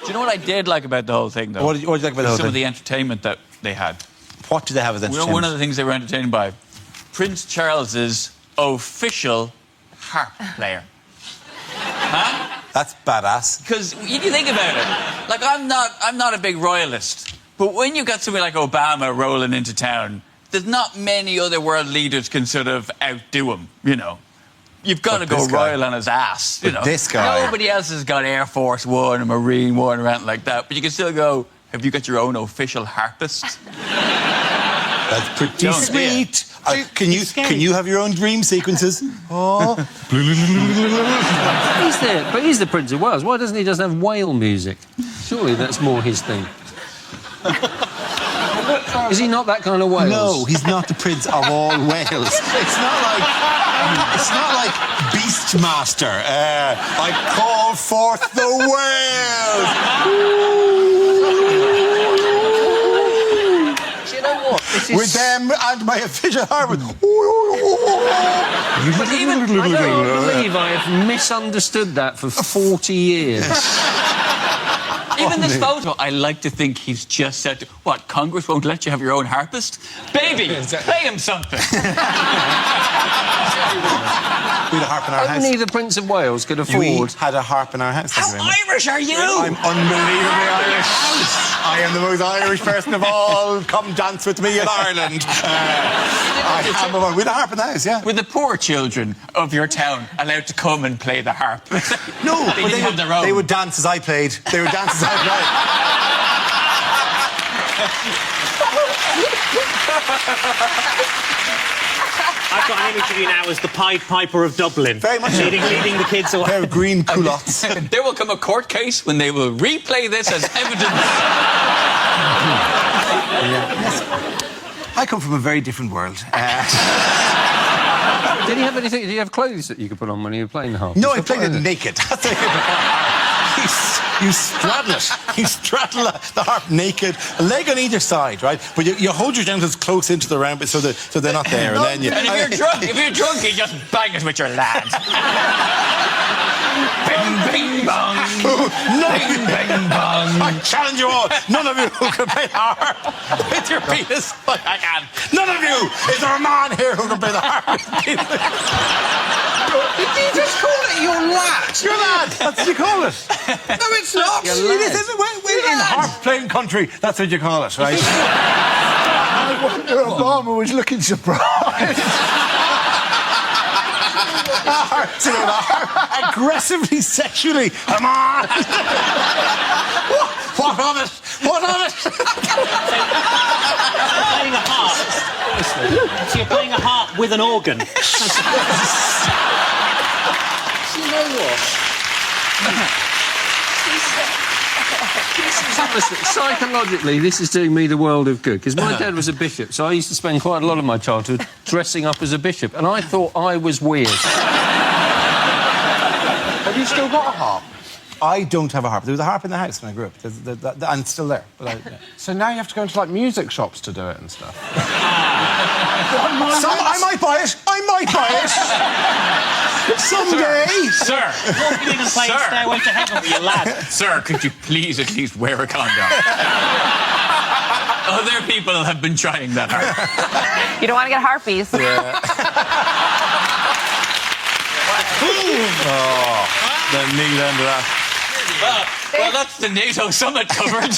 you know what I did like about the whole thing, though? What did you like about the whole thing? Some of the entertainment that they had. What do they have as entertainment? One of the things they were entertained by, Prince Charles's official harp player. Huh? That's badass. Because you think about it, like I'm not a big royalist, but when you got somebody like Obama rolling into town, there's not many other world leaders can sort of outdo him, you know. You've got to go royal on his ass, you know. This guy. Nobody else has got Air Force One or Marine One or anything like that, but you can still go, have you got your own official harpist? That's pretty sweet. Can you have your own dream sequences? Oh. He's the Prince of Wales. Why doesn't he just have whale music? Surely that's more his thing. Is he not that kind of Wales? No, he's not the Prince of all Wales. It's not like Beastmaster. I call forth the whales. You know what? With them and my official harp. I don't believe I have misunderstood that for 40 years. Even this photo, I like to think he's just said, what, Congress won't let you have your own harpist? Baby, play him something. We had a harp in our house. Only the Prince of Wales could afford... We had a harp in our house. How Irish are you? I'm unbelievably Irish. I am the most Irish person of all. Come dance with me in Ireland. We had a harp in the house, yeah. Were the poor children of your town allowed to come and play the harp? No, they didn't have their own. They would dance as I played. They would dance as I played. I've got an image of you now as the Pied Piper of Dublin. Very much leading the kids away. Pair of green culottes. There will come a court case when they will replay this as evidence. Yes. I come from a very different world. Did he have anything? Did he have clothes that you could put on when you were playing the harp? No, I played it naked. You straddle it. You straddle the harp naked, a leg on either side, right? But you hold your genitals close into the round bit so they're not there. And then if you're drunk, you just bang it with your lad. Bing, bing, bong. Bing, bing, bong. I challenge you all. None of you who can play the harp with your penis like I can. None of you. Is there a man here who can play the harp with his penis? Did you just call it your lad? Your lad. That's what you call it. No, it's not. It is. We're in harp playing country. That's what you call it, right? I wonder Obama was looking surprised. Aggressively sexually. Come on. What of it? What of it? Playing a harp. So you're playing a harp with an organ. Do you know what? Honestly, psychologically, this is doing me the world of good, because my dad was a bishop, so I used to spend quite a lot of my childhood dressing up as a bishop, and I thought I was weird. Have you still got a harp? I don't have a harp. There was a harp in the house when I grew up, and it's still there. But So now you have to go into, like, music shops to do it and stuff. I might buy it. I might buy it. Someday. Sir. Walking in and playing Stairway to Heaven with your lad. Sir, could you please at least wear a condom? Other people have been trying that hard. You don't want to get harpies. Yeah. Oh, the neat end of that. Well, that's the NATO summit covered.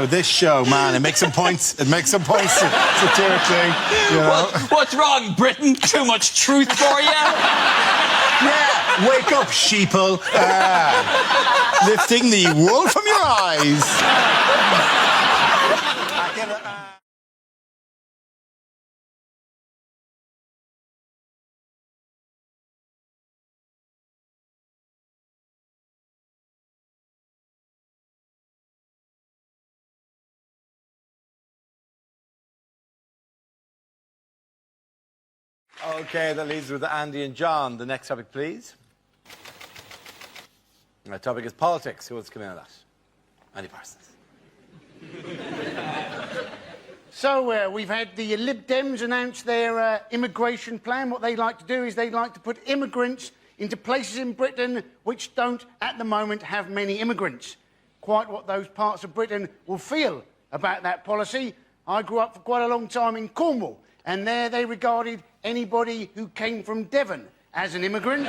This show, man, it makes some points. It makes some points satirically, you know. What's wrong, Britain? Too much truth for you? Yeah, wake up, sheeple. Lifting the wool from your eyes. Okay, that leaves with Andy and John. The next topic, please. My topic is politics. Who wants to come in on that? Andy Parsons. So, we've had the Lib Dems announce their immigration plan. What they'd like to do is they'd like to put immigrants into places in Britain which don't, at the moment, have many immigrants. Quite what those parts of Britain will feel about that policy. I grew up for quite a long time in Cornwall, and there they regarded anybody who came from Devon as an immigrant.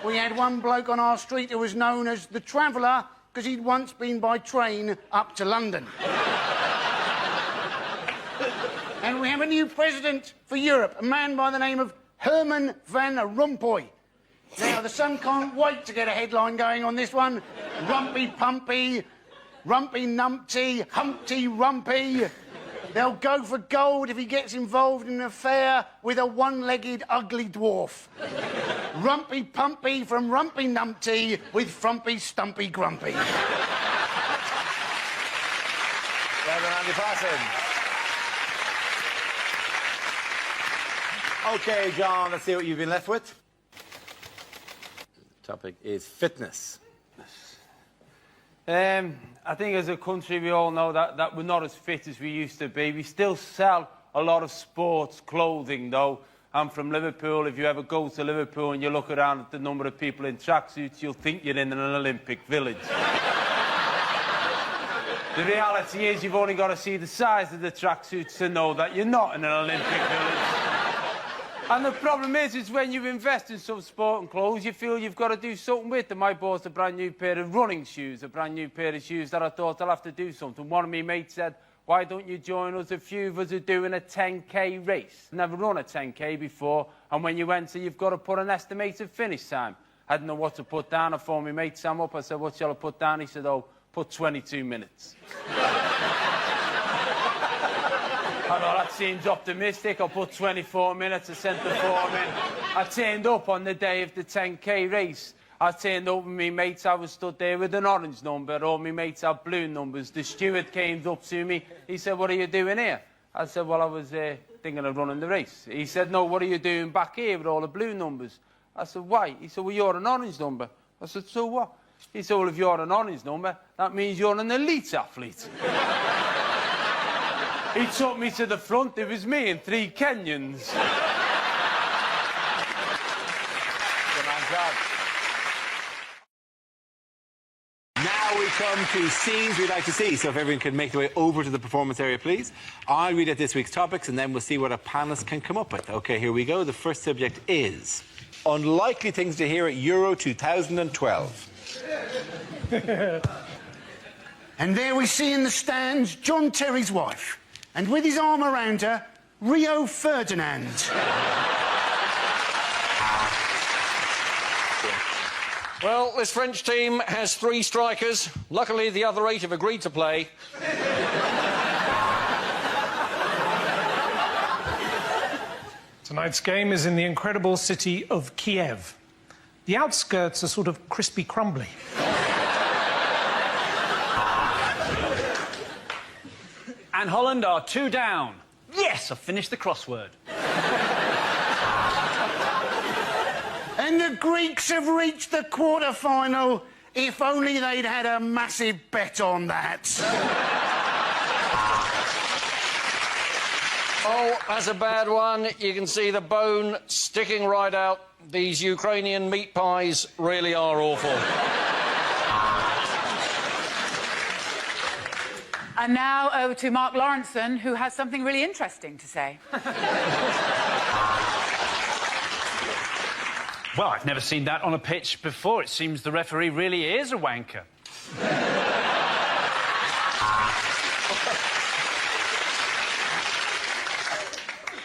We had one bloke on our street who was known as the Traveller because he'd once been by train up to London. And we have a new president for Europe, a man by the name of Herman Van Rompuy. Now, the Sun can't wait to get a headline going on this one. Rumpy Pumpy, Rumpy Numpty, Humpty Rumpy. They'll go for gold if he gets involved in an affair with a one-legged ugly dwarf. Rumpy Pumpy from Rumpy Numpty with Frumpy Stumpy Grumpy. Well done, Andy Parsons. OK, John, let's see what you've been left with. The topic is fitness. I think as a country we all know that we're not as fit as we used to be. We still sell a lot of sports clothing, though. I'm from Liverpool. If you ever go to Liverpool and you look around at the number of people in tracksuits, you'll think you're in an Olympic village. The reality is you've only got to see the size of the tracksuits to know that you're not in an Olympic village. And the problem is when you invest in some sport and clothes, you feel you've got to do something with them. I bought a brand new pair of running shoes, a brand new pair of shoes that I thought I'll have to do something. One of my mates said, why don't you join us? A few of us are doing a 10K race. Never run a 10K before, and when you enter, you've got to put an estimated finish time. I didn't know what to put down. I phoned my mate Sam up. I said, what shall I put down? He said, oh, put 22 minutes. I thought that seems optimistic. I'll put 24 minutes. I sent the form in. I turned up on the day of the 10K race. I turned up with my mates. I was stood there with an orange number. All my mates had blue numbers. The steward came up to me. He said, what are you doing here? I said, well, I was thinking of running the race. He said, no, what are you doing back here with all the blue numbers? I said, why? He said, well, you're an orange number. I said, so what? He said, well, if you're an orange number, that means you're an elite athlete. He took me to the front. It was me and 3 Kenyans. Good man, John. Now we come to scenes we'd like to see. So if everyone can make their way over to the performance area, please. I'll read out this week's topics and then we'll see what our panelists can come up with. OK, here we go. The first subject is unlikely things to hear at Euro 2012. And there we see in the stands John Terry's wife. And with his arm around her, Rio Ferdinand. Well, this French team has 3 strikers. Luckily, the other 8 have agreed to play. Tonight's game is in the incredible city of Kiev. The outskirts are sort of crispy crumbly. And Holland are 2 down. Yes, I've finished the crossword. And the Greeks have reached the quarter-final. If only they'd had a massive bet on that. Oh, that's a bad one. You can see the bone sticking right out. These Ukrainian meat pies really are awful. And now over to Mark Lawrenson, who has something really interesting to say. Well, I've never seen that on a pitch before. It seems the referee really is a wanker.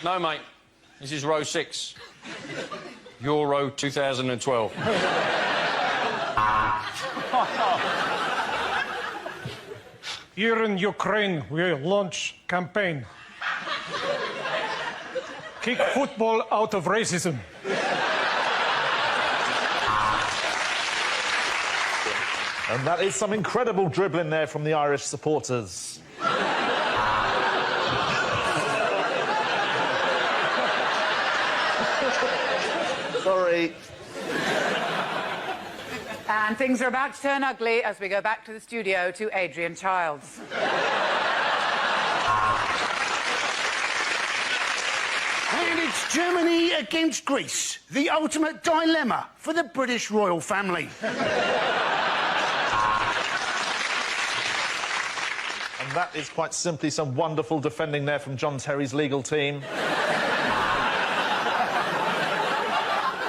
No, mate. This is row 6. Euro 2012. Here in Ukraine, we launch campaign. Kick football out of racism. And that is some incredible dribbling there from the Irish supporters. Sorry. And things are about to turn ugly as we go back to the studio to Adrian Childs. It's Germany against Greece, the ultimate dilemma for the British royal family. And that is quite simply some wonderful defending there from John Terry's legal team.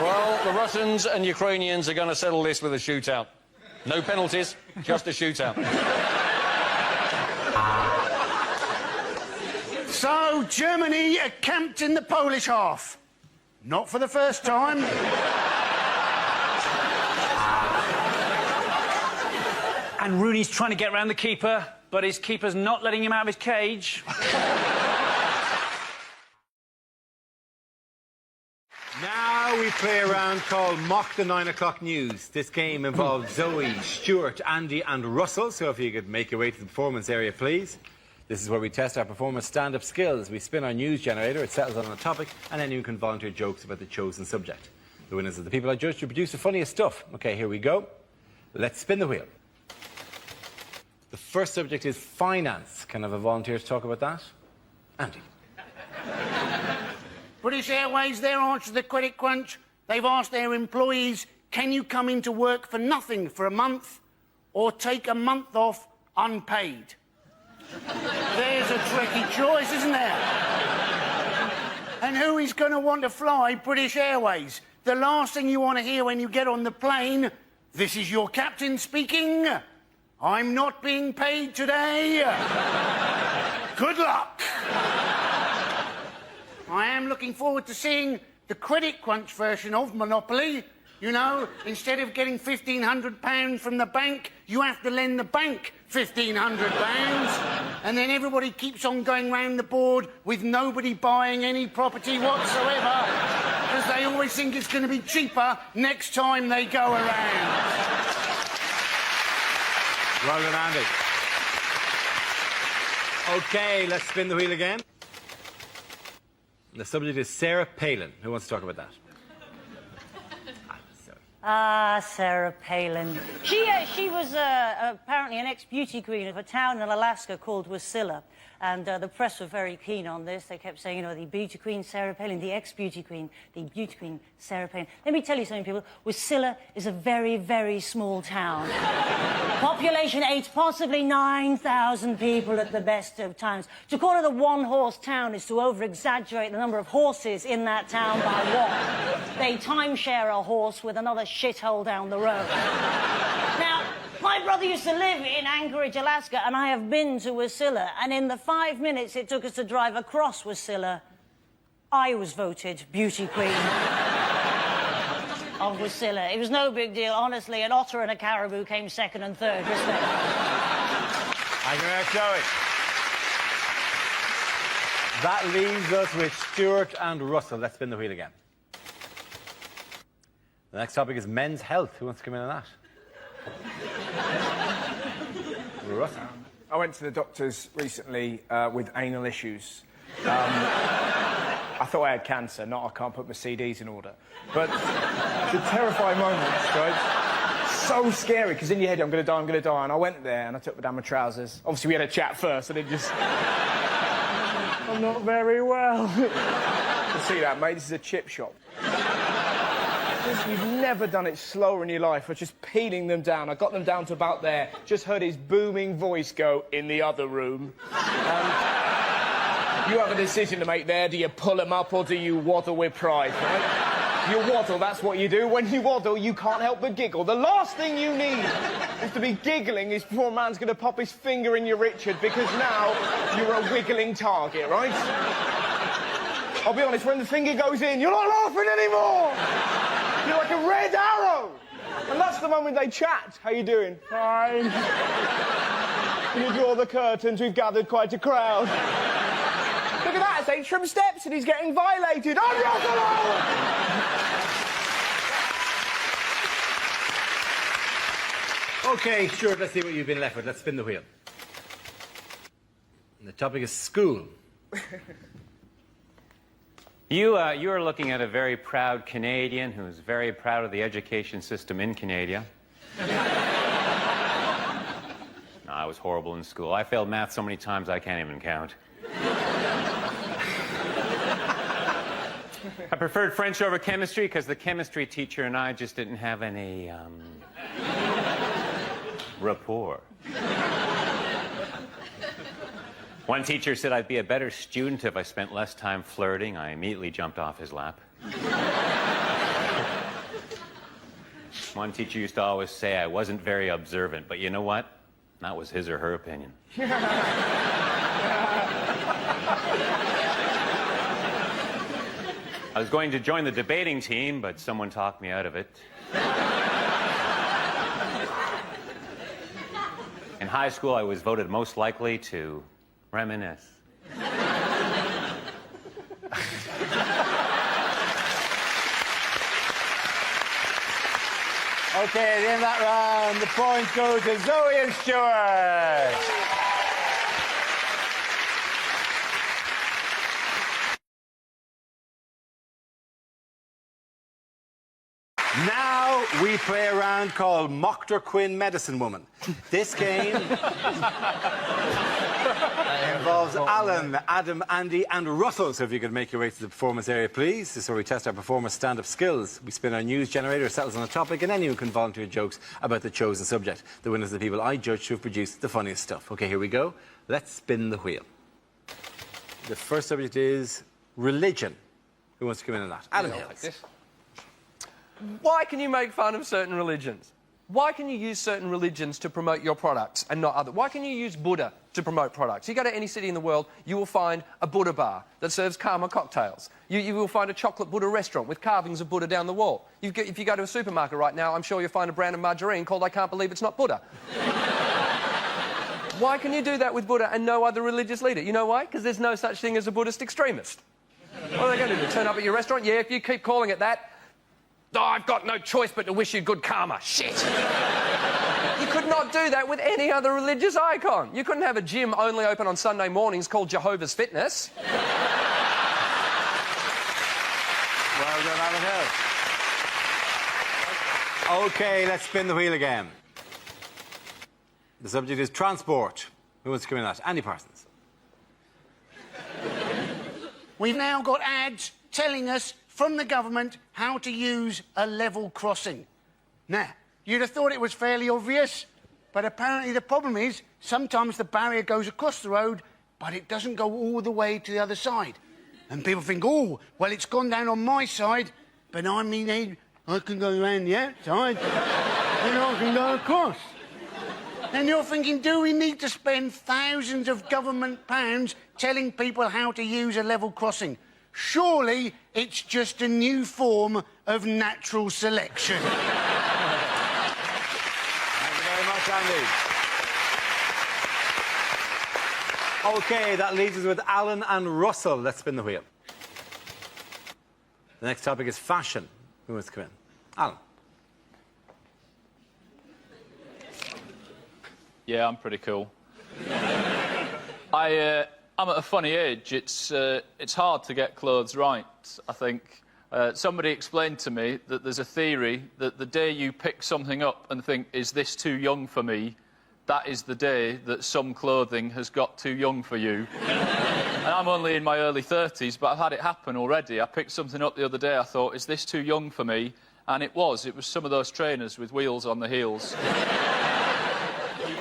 Well, the Russians and Ukrainians are going to settle this with a shootout. No penalties, just a shootout. So, Germany are camped in the Polish half. Not for the first time. And Rooney's trying to get around the keeper, but his keeper's not letting him out of his cage. Now we play a round called Mock the 9 o'clock news. This game involves Zoe, Stuart, Andy and Russell. So if you could make your way to the performance area, please. This is where we test our performers' stand-up skills. We spin our news generator, it settles on a topic, and then you can volunteer jokes about the chosen subject. The winners are the people I judge to produce the funniest stuff. OK, here we go. Let's spin the wheel. The first subject is finance. Can I have a volunteer to talk about that? Andy. British Airways, their answer to the credit crunch, they've asked their employees, can you come into work for nothing for a month or take a month off unpaid? There's a tricky choice, isn't there? And who is going to want to fly British Airways? The last thing you want to hear when you get on the plane, this is your captain speaking. I'm not being paid today. Good luck. I am looking forward to seeing the credit crunch version of Monopoly. You know, instead of getting £1,500 from the bank, you have to lend the bank £1,500. And then everybody keeps on going round the board with nobody buying any property whatsoever because they always think it's going to be cheaper next time they go around. Well done, Andy. OK, let's spin the wheel again. The subject is Sarah Palin. Who wants to talk about that? Sarah Palin. She was apparently an ex-beauty queen of a town in Alaska called Wasilla. And the press were very keen on this. They kept saying, you know, the beauty queen, Sarah Palin, the ex-beauty queen, the beauty queen, Sarah Palin. Let me tell you something, people. Wasilla is a very, very small town. Population 8, possibly 9,000 people at the best of times. To call it a one-horse town is to over-exaggerate the number of horses in that town by one. They timeshare a horse with another shithole down the road. Now, my brother used to live in Anchorage, Alaska, and I have been to Wasilla, and in the 5 minutes it took us to drive across Wasilla, I was voted beauty queen of Wasilla. It was no big deal, honestly. An otter and a caribou came second and third, respect. Thank you very much, Joey. That leaves us with Stuart and Russell. Let's spin the wheel again. The next topic is men's health. Who wants to come in on that? Russell. I went to the doctors recently with anal issues. I thought I had cancer, not I can't put my CDs in order. But the terrifying moments, right? So scary, because in your head, I'm going to die, I'm going to die. And I went there and I took down my trousers. Obviously, we had a chat first, and it just... I'm not very well. You see that, mate? This is a chip shop. You've never done it slower in your life. I was just peeling them down. I got them down to about there. Just heard his booming voice go, in the other room. You have a decision to make there. Do you pull them up or do you waddle with pride, right? You waddle, that's what you do. When you waddle, you can't help but giggle. The last thing you need is to be giggling is before a man's going to pop his finger in your Richard, because now you're a wiggling target, right? I'll be honest, when the finger goes in, you're not laughing anymore! You're like a red arrow! And that's the moment they chat. How you doing? Fine. When you draw the curtains, we've gathered quite a crowd. Look at that, it's Atrium Steps and he's getting violated. On your alone! OK, Stuart, let's see what you've been left with. Let's spin the wheel. And the topic is school. You are looking at a very proud Canadian who's very proud of the education system in Canada. No, I was horrible in school. I failed math so many times I can't even count. I preferred French over chemistry because the chemistry teacher and I just didn't have any, rapport. One teacher said I'd be a better student if I spent less time flirting. I immediately jumped off his lap. One teacher used to always say I wasn't very observant, but you know what? That was his or her opinion. I was going to join the debating team, but someone talked me out of it. In high school, I was voted most likely to reminisce. Okay, at the end of that round, the points go to Zoe and Stuart. Now we play a round called Mockter Quinn Medicine Woman. This game involves Alan, Adam, Andy and Russell. So if you could make your way to the performance area, please. This is where we test our performers' stand-up skills. We spin our news generator, settles on a topic, and anyone can volunteer jokes about the chosen subject. The winners are the people I judge to have produced the funniest stuff. OK, here we go. Let's spin the wheel. The first subject is religion. Who wants to come in on that? Adam Hills. Like this. Why can you make fun of certain religions? Why can you use certain religions to promote your products and not other? Why can you use Buddha to promote products? You go to any city in the world, you will find a Buddha bar that serves Karma cocktails. You will find a chocolate Buddha restaurant with carvings of Buddha down the wall. If you go to a supermarket right now, I'm sure you'll find a brand of margarine called I Can't Believe It's Not Buddha. Why can you do that with Buddha and no other religious leader? You know why? Because there's no such thing as a Buddhist extremist. What are they going to do? Turn up at your restaurant? Yeah, if you keep calling it that, oh, I've got no choice but to wish you good karma. Shit. You could not do that with any other religious icon. You couldn't have a gym only open on Sunday mornings called Jehovah's Fitness. Well done, Alan Hill. OK, let's spin the wheel again. The subject is transport. Who wants to come in on that? Andy Parsons. We've now got ads telling us from the government how to use a level crossing. Now, you'd have thought it was fairly obvious, but apparently the problem is sometimes the barrier goes across the road, but it doesn't go all the way to the other side. And people think, oh, well, it's gone down on my side, but I mean, I can go around the outside, and I can go across. And you're thinking, do we need to spend thousands of government pounds telling people how to use a level crossing? Surely it's just a new form of natural selection. Thank you very much, Andy. OK, that leaves us with Alan and Russell. Let's spin the wheel. The next topic is fashion. Who wants to come in? Alan. Yeah, I'm pretty cool. I'm at a funny age. It's hard to get clothes right, I think. Somebody explained to me that there's a theory that the day you pick something up and think, is this too young for me, that is the day that some clothing has got too young for you. And I'm only in my early 30s, but I've had it happen already. I picked something up the other day, I thought, is this too young for me? And it was. It was some of those trainers with wheels on the heels.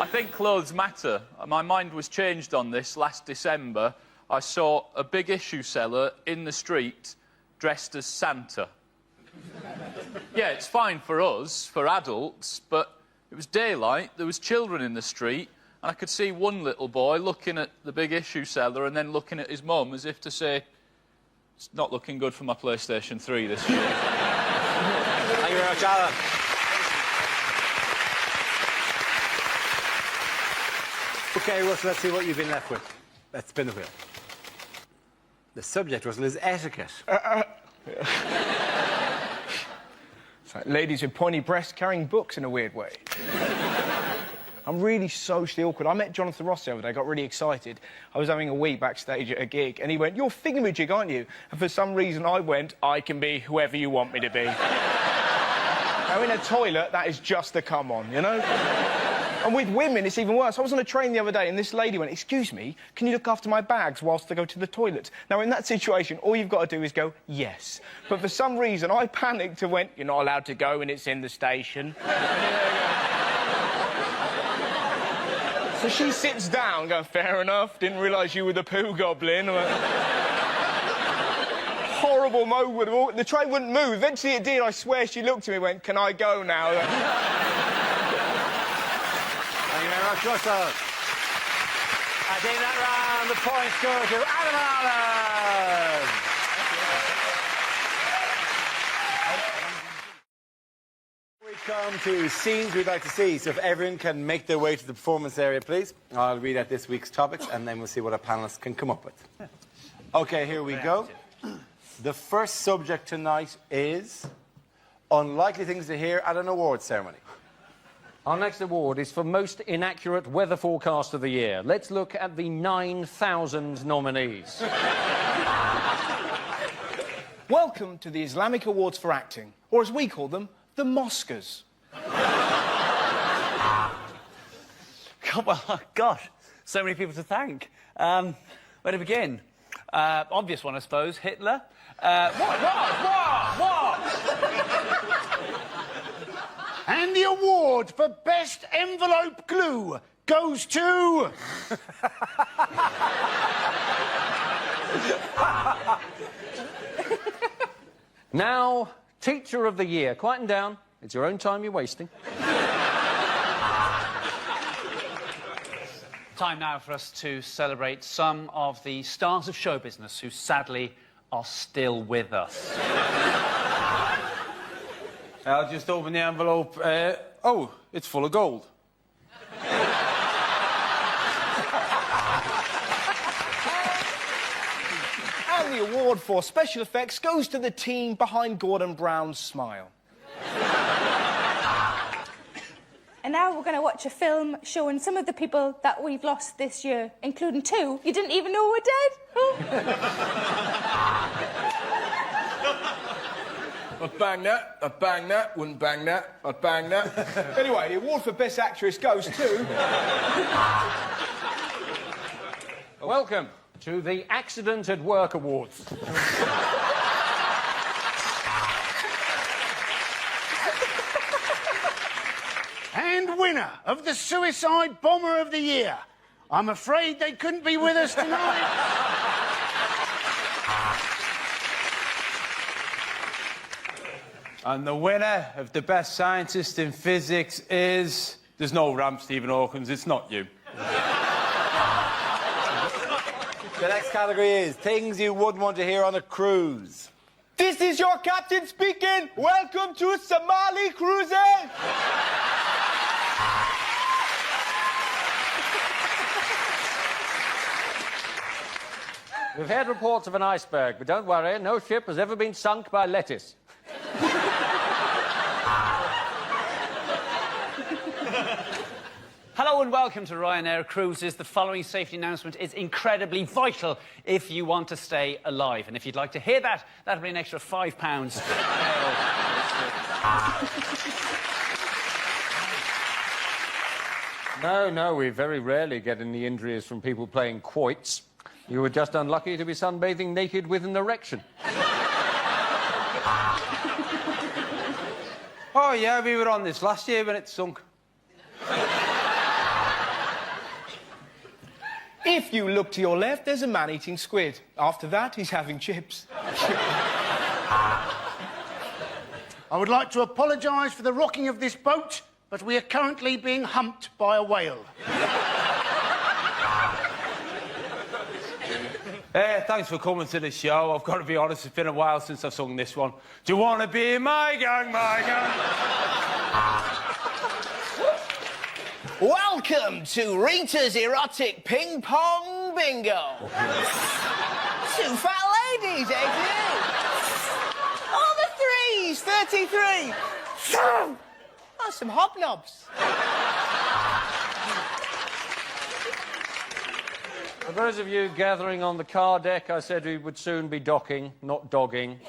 I think clothes matter. My mind was changed on this last December. I saw a big issue seller in the street dressed as Santa. Yeah, it's fine for us, for adults, but it was daylight, there was children in the street, and I could see one little boy looking at the big issue seller and then looking at his mum as if to say, it's not looking good for my PlayStation 3 this year. Thank you very much, Alan. OK, Russell, let's see what you've been left with. Let's spin the wheel. The subject, Russell, is etiquette. It's like ladies with pointy breasts carrying books in a weird way. I'm really socially awkward. I met Jonathan Ross the other day, got really excited. I was having a wee backstage at a gig, and he went, "You're thingamajig, aren't you?" And for some reason I went, "I can be whoever you want me to be." Now, in a toilet, that is just a come on, you know? And with women, it's even worse. I was on a train the other day, and this lady went, "Excuse me, can you look after my bags whilst I go to the toilet?" Now, in that situation, all you've got to do is go, "Yes." But for some reason, I panicked and went, "You're not allowed to go, and it's in the station." So she sits down, going, "Fair enough, didn't realise you were the poo goblin." Horrible moment. The train wouldn't move. Eventually it did. I swear she looked at me and went, "Can I go now?" Thank you very much, Russell. I think that round, the points go to Adam Allen. We come to scenes we'd like to see, so if everyone can make their way to the performance area, please. I'll read out this week's topics, and then we'll see what our panellists can come up with. OK, here we go. The first subject tonight is unlikely things to hear at an awards ceremony. Our next award is for Most Inaccurate Weather Forecast of the Year. Let's look at the 9,000 nominees. Welcome to the Islamic Awards for Acting, or as we call them, the Moscas. Well, gosh, so many people to thank. Where to begin? Obvious one, I suppose, Hitler. What? And the award for Best Envelope Glue goes to... Now, Teacher of the Year. Quieten down. It's your own time you're wasting. Time now for us to celebrate some of the stars of show business who sadly are still with us. I'll just open the envelope. Oh, it's full of gold. And the award for special effects goes to the team behind Gordon Brown's smile. And now we're going to watch a film showing some of the people that we've lost this year, including two you didn't even know were dead. I'd bang that, I'd bang that, wouldn't bang that, I'd bang that. Anyway, the award for Best Actress goes to... Welcome to the Accident at Work Awards. And winner of the Suicide Bomber of the Year. I'm afraid they couldn't be with us tonight. And the winner of the Best Scientist in Physics is... There's no ramp, Stephen Hawkins, it's not you. The next category is things you wouldn't want to hear on a cruise. This is your captain speaking. Welcome to Somali Cruising. We've had reports of an iceberg, but don't worry, no ship has ever been sunk by lettuce. Hello and welcome to Ryanair Cruises. The following safety announcement is incredibly vital if you want to stay alive. And if you'd like to hear that, that'll be an extra £5. No, we very rarely get any injuries from people playing quoits. You were just unlucky to be sunbathing naked with an erection. Oh, yeah, we were on this last year when it sunk. If you look to your left, there's a man eating squid. After that, he's having chips. I would like to apologise for the rocking of this boat, but we are currently being humped by a whale. Thanks for coming to the show. I've got to be honest, it's been a while since I've sung this one. Do you want to be in my gang, my gang? Welcome to Rita's Erotic Ping Pong Bingo. Two fat ladies, eh? Oh, the threes, 33. Oh, some hobnobs. For those of you gathering on the car deck, I said we would soon be docking, not dogging.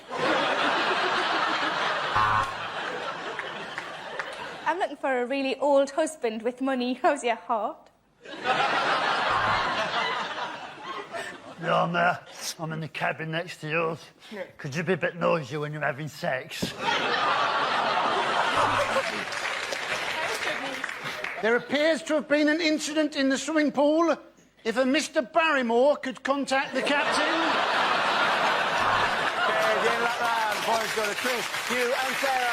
I'm looking for a really old husband with money. How's your heart? No, mate. I'm in the cabin next to yours. Could you be a bit noisy when you're having sex? There appears to have been an incident in the swimming pool. If a Mr. Barrymore could contact the captain. Okay, at the end of that round, points go to Chris, Hugh and Sarah.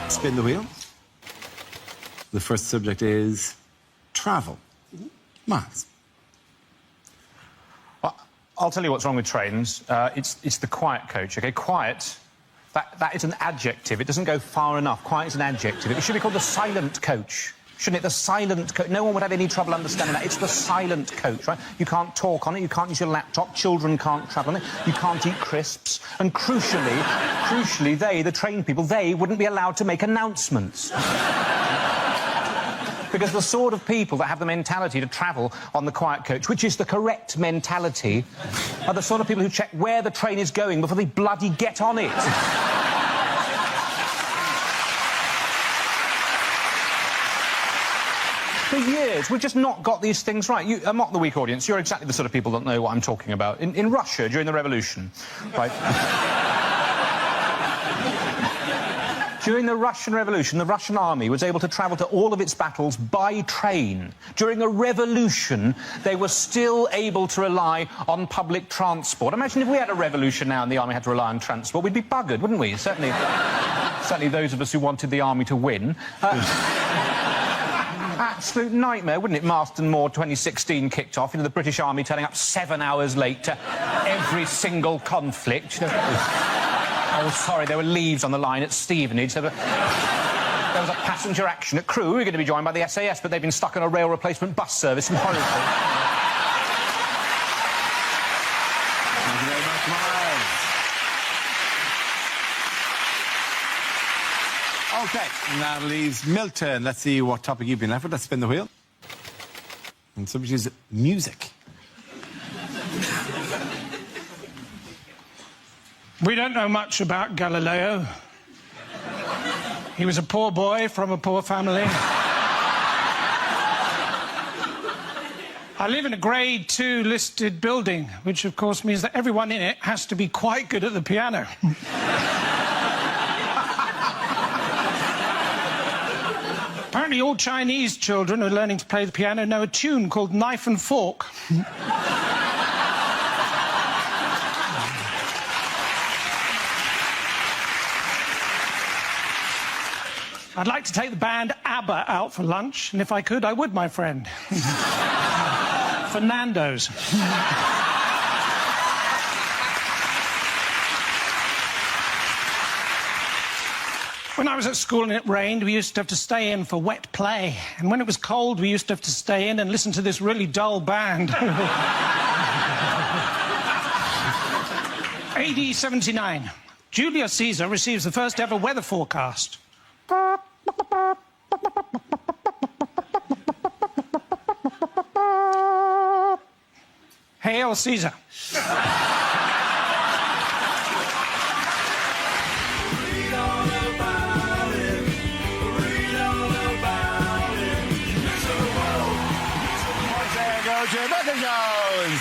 Spin the wheel. The first subject is travel. Miles. Well, I'll tell you what's wrong with trains. It's the quiet coach, OK? Quiet, that is an adjective. It doesn't go far enough. Quiet is an adjective. It should be called the silent coach, shouldn't it? The silent coach. No one would have any trouble understanding that. It's the silent coach, right? You can't talk on it, you can't use your laptop, children can't travel on it, you can't eat crisps, and crucially, they, the train people, they wouldn't be allowed to make announcements. Because the sort of people that have the mentality to travel on the quiet coach, which is the correct mentality, are the sort of people who check where the train is going before they bloody get on it. For years, we've just not got these things right. Mock the weak audience, you're exactly the sort of people that know what I'm talking about. In Russia, during the revolution, right? During the Russian Revolution, the Russian army was able to travel to all of its battles by train. During a revolution, they were still able to rely on public transport. Imagine if we had a revolution now and the army had to rely on transport, we'd be buggered, wouldn't we? Certainly those of us who wanted the army to win. Absolute nightmare, wouldn't it? Marston Moor 2016 kicked off, the British Army turning up 7 hours late to every single conflict. Oh, sorry, there were leaves on the line at Stevenage. There was a passenger action at Crewe. We were going to be joined by the SAS, but they've been stuck on a rail replacement bus service in Horrible. Thank you very much, Miles. OK, now leaves Milton. Let's see what topic you've been left with. Let's spin the wheel. And the subject is music. We don't know much about Galileo. He was a poor boy from a poor family. I live in a Grade 2 listed building, which of course means that everyone in it has to be quite good at the piano. Apparently all Chinese children who are learning to play the piano know a tune called Knife and Fork. I'd like to take the band ABBA out for lunch, and if I could, I would, my friend. For Nando's. When I was at school and it rained, we used to have to stay in for wet play. And when it was cold, we used to have to stay in and listen to this really dull band. AD 79. Julius Caesar receives the first ever weather forecast. Hail Caesar.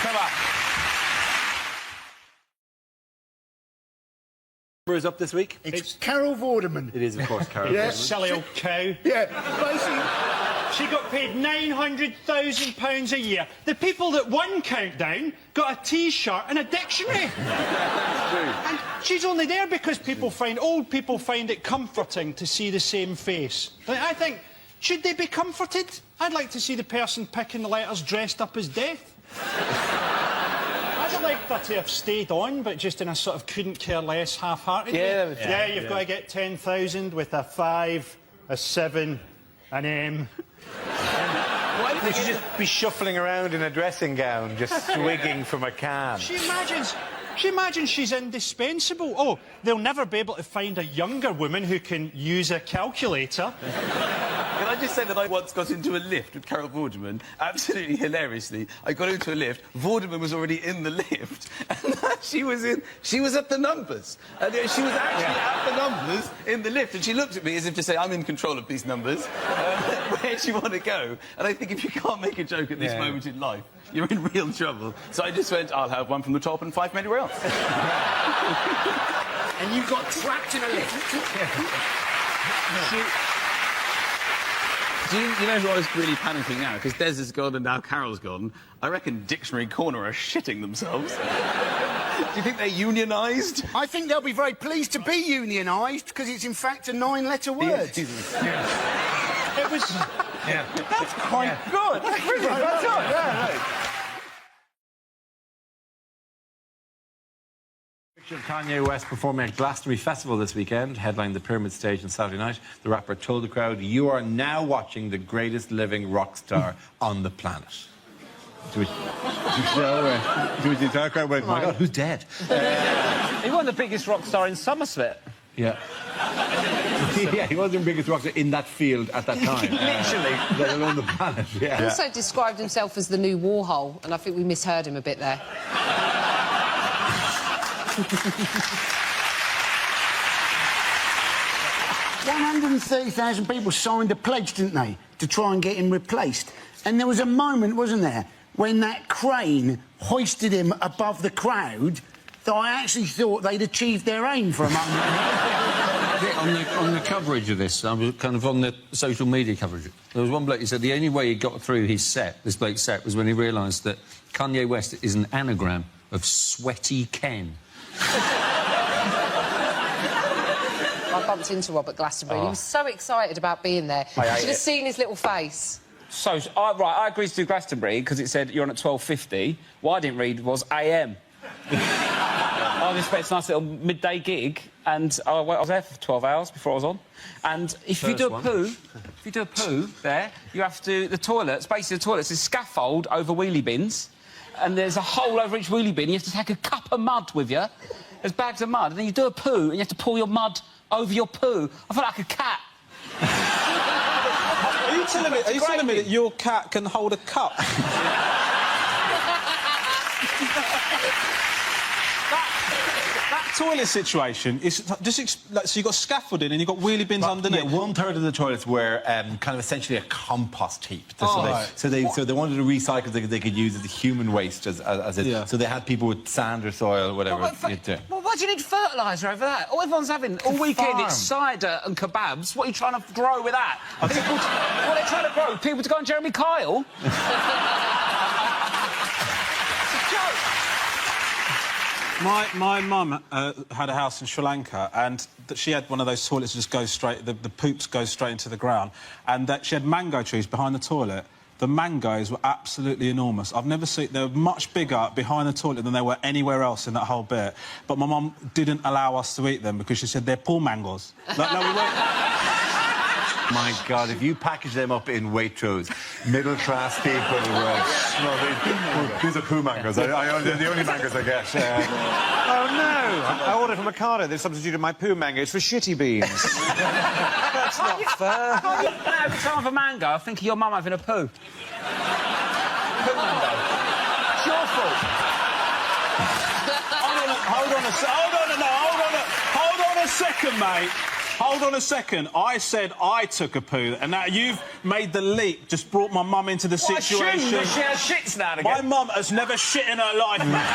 Come on. Is up this week? It's Carol Vorderman. It is, of course, Carol. Yeah, Vorderman. silly old cow. Yeah, basically. She got paid £900,000 a year. The people that won Countdown got a T-shirt and a dictionary. And she's only there because old people find it comforting to see the same face. I think, should they be comforted? I'd like to see the person picking the letters dressed up as Death. I'd like her to have stayed on, but just in a sort of couldn't care less, half-hearted way. Yeah, you've got to get 10,000 with a 5, a 7, an M. Why did she just be shuffling around in a dressing gown, just swigging from a can? She imagines she's indispensable. Oh, they'll never be able to find a younger woman who can use a calculator. Can I just say that I once got into a lift with Carol Vorderman, absolutely hilariously. I got into a lift, Vorderman was already in the lift, and she was at the numbers. And she was actually at the numbers in the lift, and she looked at me as if to say, I'm in control of these numbers. Where do you want to go? And I think if you can't make a joke at this moment in life, you're in real trouble. So I just went, I'll have one from the top and 5 from anywhere else. And you got trapped in a lift. Do you know who I was really panicking now? Because Des is gone and now Carol's gone. I reckon Dictionary Corner are shitting themselves. Do you think they're unionised? I think they'll be very pleased to be unionised because it's in fact a 9-letter word. It was... Yeah. That's quite good. That's brilliant. That's right. Yeah, right. Picture of Kanye West performing at Glastonbury Festival this weekend, headlining the Pyramid Stage on Saturday night. The rapper told the crowd, "You are now watching the greatest living rock star on the planet." To which the entire crowd went, "My God, who's dead?" He wasn't the biggest rock star in Somerset. Yeah. Yeah, he wasn't the biggest rock star in that field at that time. Literally. Let alone the planet, yeah. He also described himself as the new Warhol, and I think we misheard him a bit there. 130,000 people signed a pledge, didn't they, to try and get him replaced. And there was a moment, wasn't there, when that crane hoisted him above the crowd that I actually thought they'd achieved their aim for a moment. On the coverage of this, I was kind of on the social media coverage. There was one bloke who said the only way he got through his set, this bloke's set, was when he realised that Kanye West is an anagram of Sweaty Ken. I bumped into Rob at Glastonbury. He was so excited about being there. You should have seen his little face. So, I agreed to do Glastonbury because it said you're on at 12:50. What I didn't read was AM. I was expecting a nice little midday gig, and I was there for 12 hours before I was on. And if you do a poo there, you have to... The toilets, basically the toilets, is scaffold over wheelie bins, and there's a hole over each wheelie bin. You have to take a cup of mud with you. There's bags of mud, and then you do a poo, and you have to pour your mud over your poo. I feel like a cat. Are you telling me that your cat can hold a cup? That toilet situation is just so you've got scaffolding and you've got wheelie bins underneath. Yeah, 1/3 of the toilets were kind of essentially a compost heap. So they wanted to recycle. They could use it as human waste as it. Yeah. So they had people with sand or soil or whatever. Well, why do you need fertiliser over that? All everyone's having all weekend it's cider and kebabs. What are you trying to grow with that? What are they trying to grow? People to go on Jeremy Kyle? My mum had a house in Sri Lanka, and she had one of those toilets that just go straight... The poops go straight into the ground, and that she had mango trees behind the toilet. The mangoes were absolutely enormous. I've never seen... They were much bigger behind the toilet than they were anywhere else in that whole bit. But my mum didn't allow us to eat them because she said they're poor mangoes. Like, no, we weren't... My God, if you package them up in Waitrose, middle-class people were smothered. These are poo mangoes. They're the only mangoes I get. Oh, no. I ordered from Ocado. They've substituted my poo mangoes for shitty beans. That's not fair. Every time I have a mango, I think of your mum having a poo. Poo mango. It's your fault. Hold on a second, mate. Hold on a second. I said I took a poo, and now you've made the leap, just brought my mum into the situation. She has shits now and again. My mum has never shit in her life, man.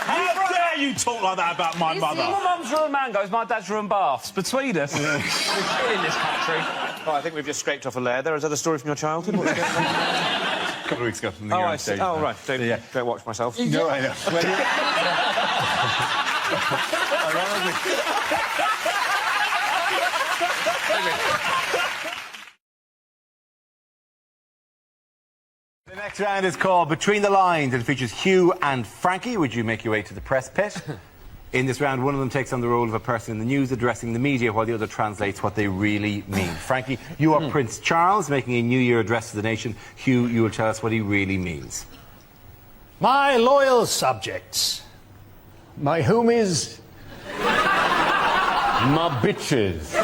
How dare you talk like that about my mother? My mum's ruined mangoes, my dad's ruined baths. Between us, we're shit in this country. Oh, I think we've just scraped off a layer. There is other story from your childhood. What's going on? A couple of weeks ago from the I see. Oh, right. Don't watch myself. No, I know. The next round is called Between the Lines. It features Hugh and Frankie. Would you make your way to the press pit? In this round, one of them takes on the role of a person in the news addressing the media while the other translates what they really mean. Frankie, you are Prince Charles making a New Year address to the nation. Hugh, you will tell us what he really means. My loyal subjects, my homies, my bitches.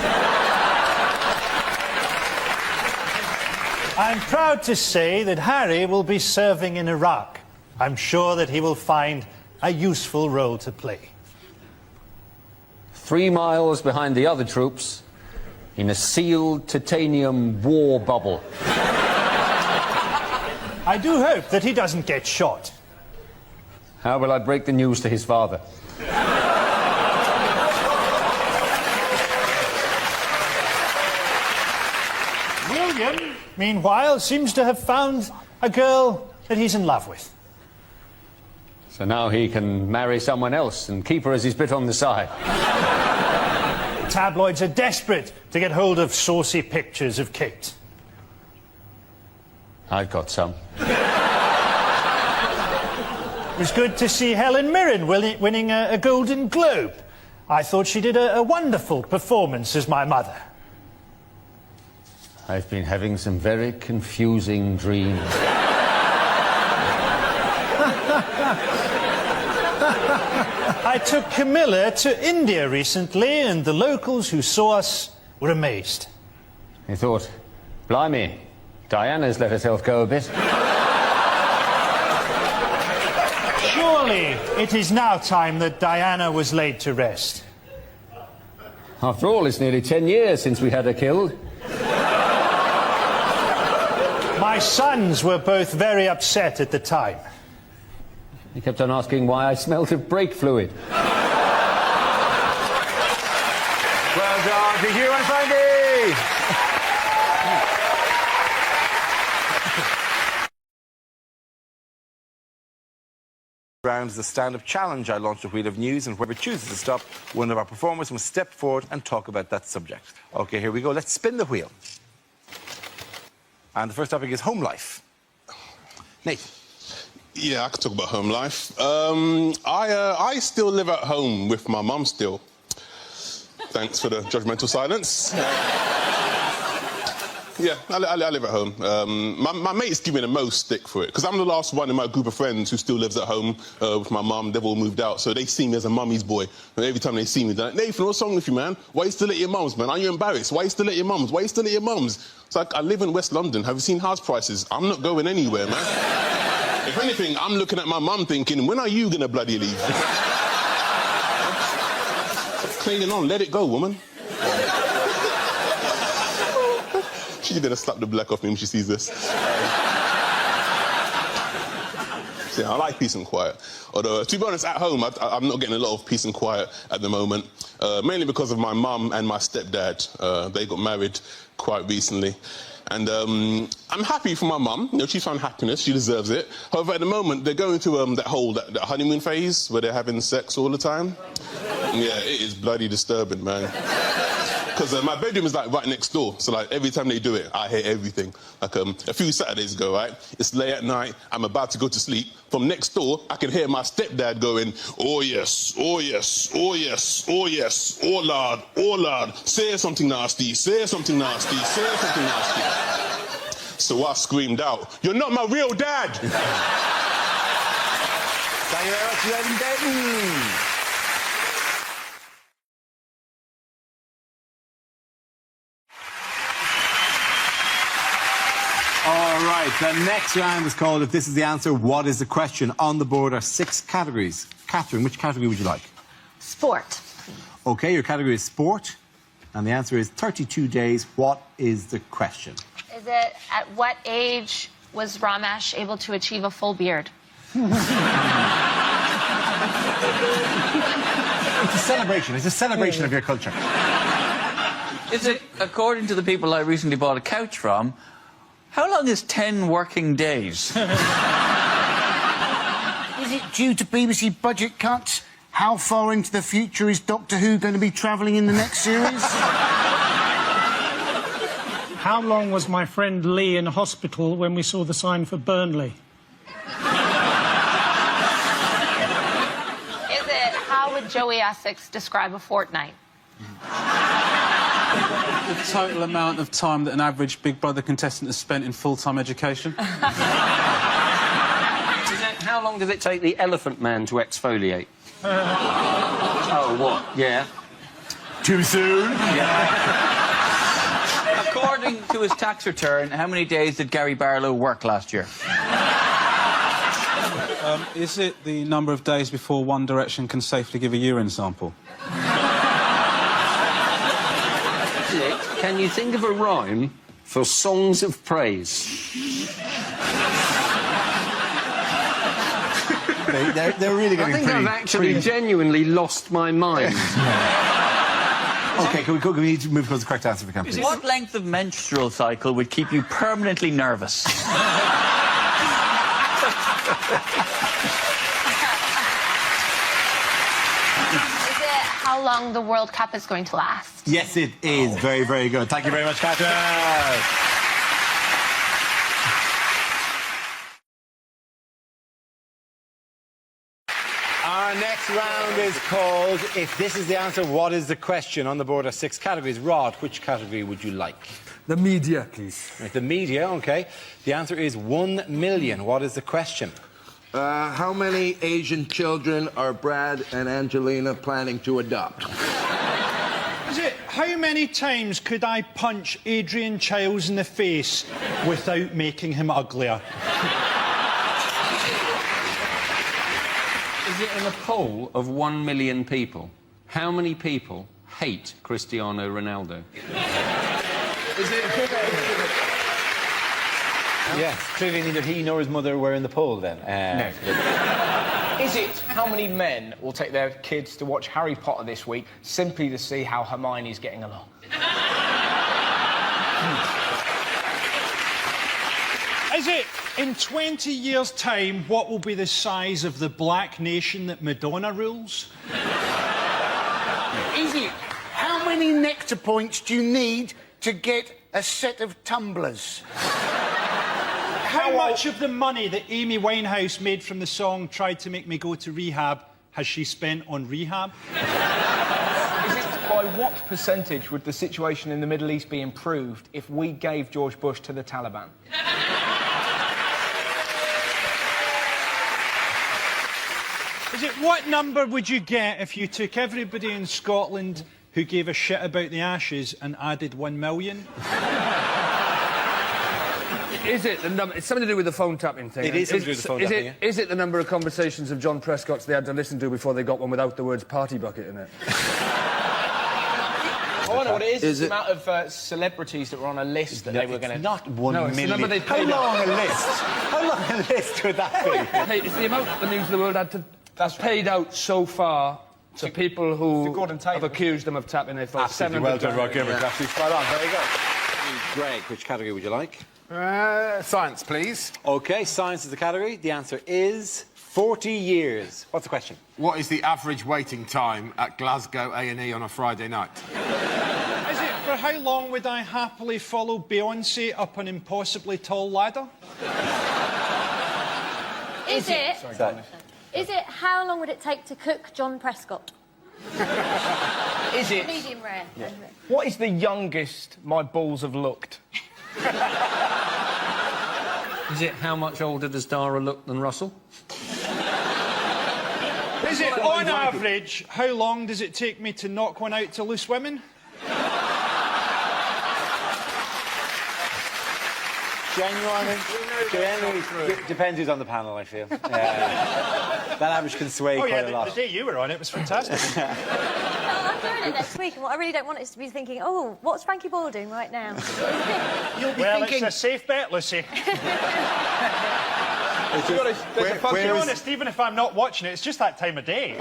I'm proud to say that Harry will be serving in Iraq. I'm sure that he will find a useful role to play. 3 miles behind the other troops, in a sealed titanium war bubble. I do hope that he doesn't get shot. How will I break the news to his father? William, meanwhile, seems to have found a girl that he's in love with. So now he can marry someone else and keep her as his bit on the side. Tabloids are desperate to get hold of saucy pictures of Kate. I've got some. It was good to see Helen Mirren winning a Golden Globe. I thought she did a wonderful performance as my mother. I've been having some very confusing dreams. I took Camilla to India recently, and the locals who saw us were amazed. They thought, blimey, Diana's let herself go a bit. Surely it is now time that Diana was laid to rest. After all, it's nearly 10 years since we had her killed. My sons were both very upset at the time. He kept on asking why I smelt of brake fluid. Well done to Hugh and Frankie! Rounds the stand-up challenge. I launched a wheel of news, and whoever chooses to stop, one of our performers must step forward and talk about that subject. OK, here we go. Let's spin the wheel. And the first topic is home life. Nate. Yeah, I could talk about home life. I still live at home with my mum still. Thanks for the judgmental silence. Yeah, I live at home. My mates give me the most stick for it, because I'm the last one in my group of friends who still lives at home with my mum. They've all moved out, so they see me as a mummy's boy. And every time they see me, they're like, Nathan, what's wrong with you, man? Why are you still at your mum's, man? Are you embarrassed? Why are you still at your mum's? Why are you still at your mum's? It's like, I live in West London. Have you seen house prices? I'm not going anywhere, man. If anything, I'm looking at my mum thinking, when are you going to bloody leave? Stop clinging on, let it go, woman. She's going to slap the black off me when she sees this. Yeah, I like peace and quiet. Although, to be honest, at home, I'm not getting a lot of peace and quiet at the moment, mainly because of my mum and my stepdad. They got married quite recently. And I'm happy for my mum. You know, she found happiness. She deserves it. However, at the moment, they're going through that honeymoon phase where they're having sex all the time. Yeah, it is bloody disturbing, man. Because my bedroom is like right next door, so like every time they do it, I hear everything. Like a few Saturdays ago, right? It's late at night, I'm about to go to sleep. From next door, I can hear my stepdad going, oh yes, oh yes, oh yes, oh yes, oh lord, say something nasty, say something nasty, say something nasty. So I screamed out, you're not my real dad! Thank you very much, Len Denton. All right, the next round is called If This Is the Answer, What Is the Question? On the board are 6 categories. Catherine, which category would you like? Sport. OK, your category is sport. And the answer is 32 days. What is the question? Is it at what age was Ramesh able to achieve a full beard? It's a celebration. It's a celebration of your culture. Is it, according to the people I recently bought a couch from, how long is 10 working days? Is it due to BBC budget cuts? How far into the future is Doctor Who going to be travelling in the next series? How long was my friend Lee in hospital when we saw the sign for Burnley? Is it how would Joey Essex describe a fortnight? The total amount of time that an average Big Brother contestant has spent in full-time education. How long does it take the Elephant Man to exfoliate? Oh, what? Yeah. Too soon? Yeah. to his tax return, how many days did Gary Barlow work last year? Is it the number of days before One Direction can safely give a urine sample? Can you think of a rhyme for songs of praise? They're really getting I think I've actually genuinely lost my mind. OK, can we need to move towards the correct answer if we can, please? What length of menstrual cycle would keep you permanently nervous? How long the World Cup is going to last? Yes, it is. Very, very good. Thank you very much, Catherine. Our next round is called If This Is the Answer, What Is the Question? On the board are 6 categories. Rod, which category would you like? The media, please. Right, the media, OK. The answer is 1 million. What is the question? How many Asian children are Brad and Angelina planning to adopt? Is it how many times could I punch Adrian Chiles in the face without making him uglier? Is it in a poll of 1 million people? How many people hate Cristiano Ronaldo? Is it... Yes, clearly neither he nor his mother were in the poll then. No. Is it how many men will take their kids to watch Harry Potter this week simply to see how Hermione's getting along? Is it, in 20 years' time, what will be the size of the black nation that Madonna rules? Is it how many nectar points do you need to get a set of tumblers? How much of the money that Amy Winehouse made from the song Tried to Make Me Go to Rehab has she spent on rehab? Is it by what percentage would the situation in the Middle East be improved if we gave George Bush to the Taliban? Is it what number would you get if you took everybody in Scotland who gave a shit about the Ashes and added 1 million? Is it the number? It's something to do with the phone tapping thing. It is something to do with the phone tapping, yeah. Is it the number of conversations of John Prescott's they had to listen to before they got one without the words party bucket in it? Oh, I know what it is. It's the amount of celebrities that were on a list that they were going to... Not 1 million. It's the number they paid. How long a list? How long a list would that be? Hey, it's the amount the News of the World had to... That's paid out so far to people who have accused them of tapping their phone. Absolutely well done, Rod Gilbert. Absolutely spot on. Very good. Greg, which category would you like? Science, please. OK, science is the category. The answer is 40 years. What's the question? What is the average waiting time at Glasgow A&E on a Friday night? Is it for how long would I happily follow Beyoncé up an impossibly tall ladder? Is it? Sorry, Is it how long would it take to cook John Prescott? Is it? Medium rare. Yeah. What is the youngest my balls have looked? Is it how much older does Dara look than Russell? Is it, on average, how long does it take me to knock one out to loose women? Genuinely, depends who's on the panel, I feel. That average can sway quite a lot. The day you were on it was fantastic. I'm doing it next week, and what I really don't want is to be thinking, oh, what's Frankie Ball doing right now? You'll be thinking... it's a safe bet, Lucy. To be honest, even if I'm not watching it, it's just that time of day.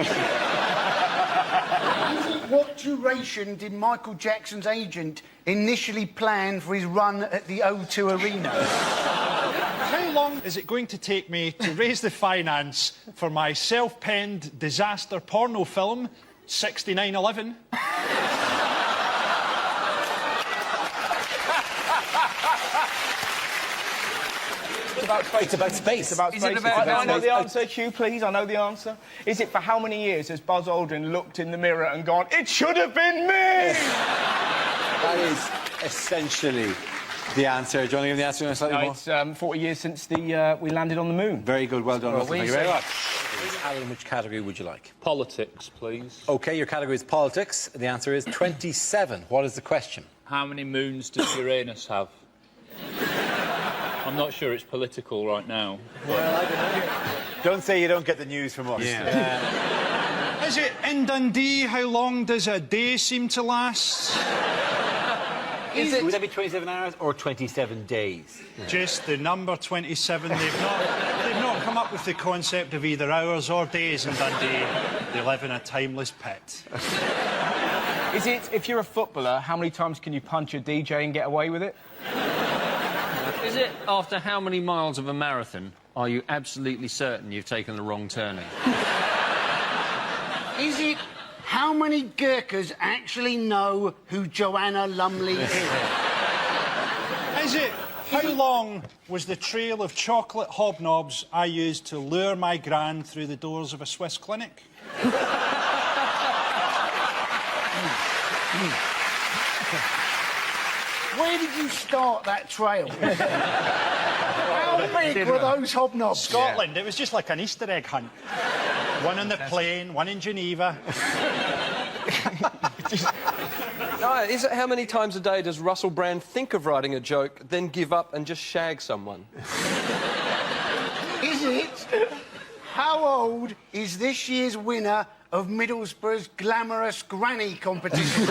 What duration did Michael Jackson's agent initially plan for his run at the O2 Arena? How long is it going to take me to raise the finance for my self-penned disaster porno film, 6911? It's about space. It's about space. It's about space. I know the answer. Hugh, please, I know the answer. Is it for how many years has Buzz Aldrin looked in the mirror and gone, it should have been me? That is essentially the answer. Do you want to give the answer slightly more? It's 40 years since we landed on the moon. Very good. Well done, Russell. Thank you very much. Alan, which category would you like? Politics, please. OK, your category is politics. The answer is 27. What is the question? How many moons does Uranus have? I'm not sure it's political right now. Well, I don't know. Don't say you don't get the news from us. Yeah. Is it in Dundee? How long does a day seem to last? Would that be 27 hours or 27 days? Just the number 27. They've not come up with the concept of either hours or days in Dundee. They live in a timeless pit. Is it, if you're a footballer, how many times can you punch a DJ and get away with it? Is it after how many miles of a marathon are you absolutely certain you've taken the wrong turning? Is it how many Gurkhas actually know who Joanna Lumley is? Is it how long was the trail of chocolate hobnobs I used to lure my gran through the doors of a Swiss clinic? Where did you start that trail? How big were those hobnobs? Scotland. It was just like an Easter egg hunt. One on the plane, one in Geneva. Is it how many times a day does Russell Brand think of writing a joke, then give up and just shag someone? Is it how old is this year's winner of Middlesbrough's glamorous granny competition?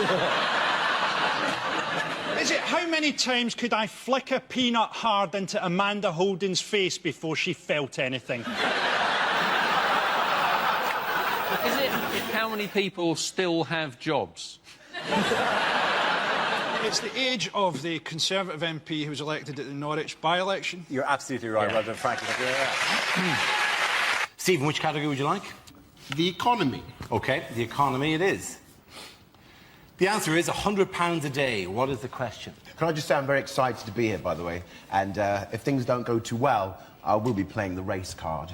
Is it how many times could I flick a peanut hard into Amanda Holden's face before she felt anything? Is it how many people still have jobs? It's the age of the Conservative MP who was elected at the Norwich by-election. You're absolutely right, well done, Frankie. Stephen, which category would you like? The economy. OK, the economy it is. The answer is £100 a day. What is the question? Can I just say I'm very excited to be here, by the way, and if things don't go too well, I will be playing the race card.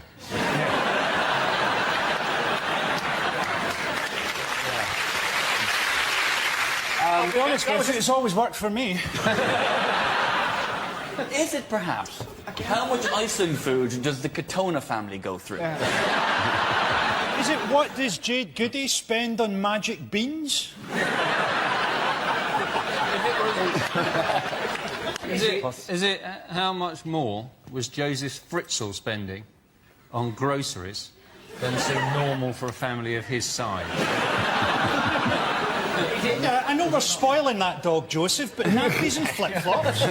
I'll be honest with you, it's always worked for me. Is it perhaps? How much Iceland food does the Katona family go through? Is it what does Jade Goody spend on magic beans? Is it how much more was Joseph Fritzl spending on groceries than seemed normal for a family of his size? Yeah, I know we're spoiling that dog, Joseph, but nappies and flip-flops.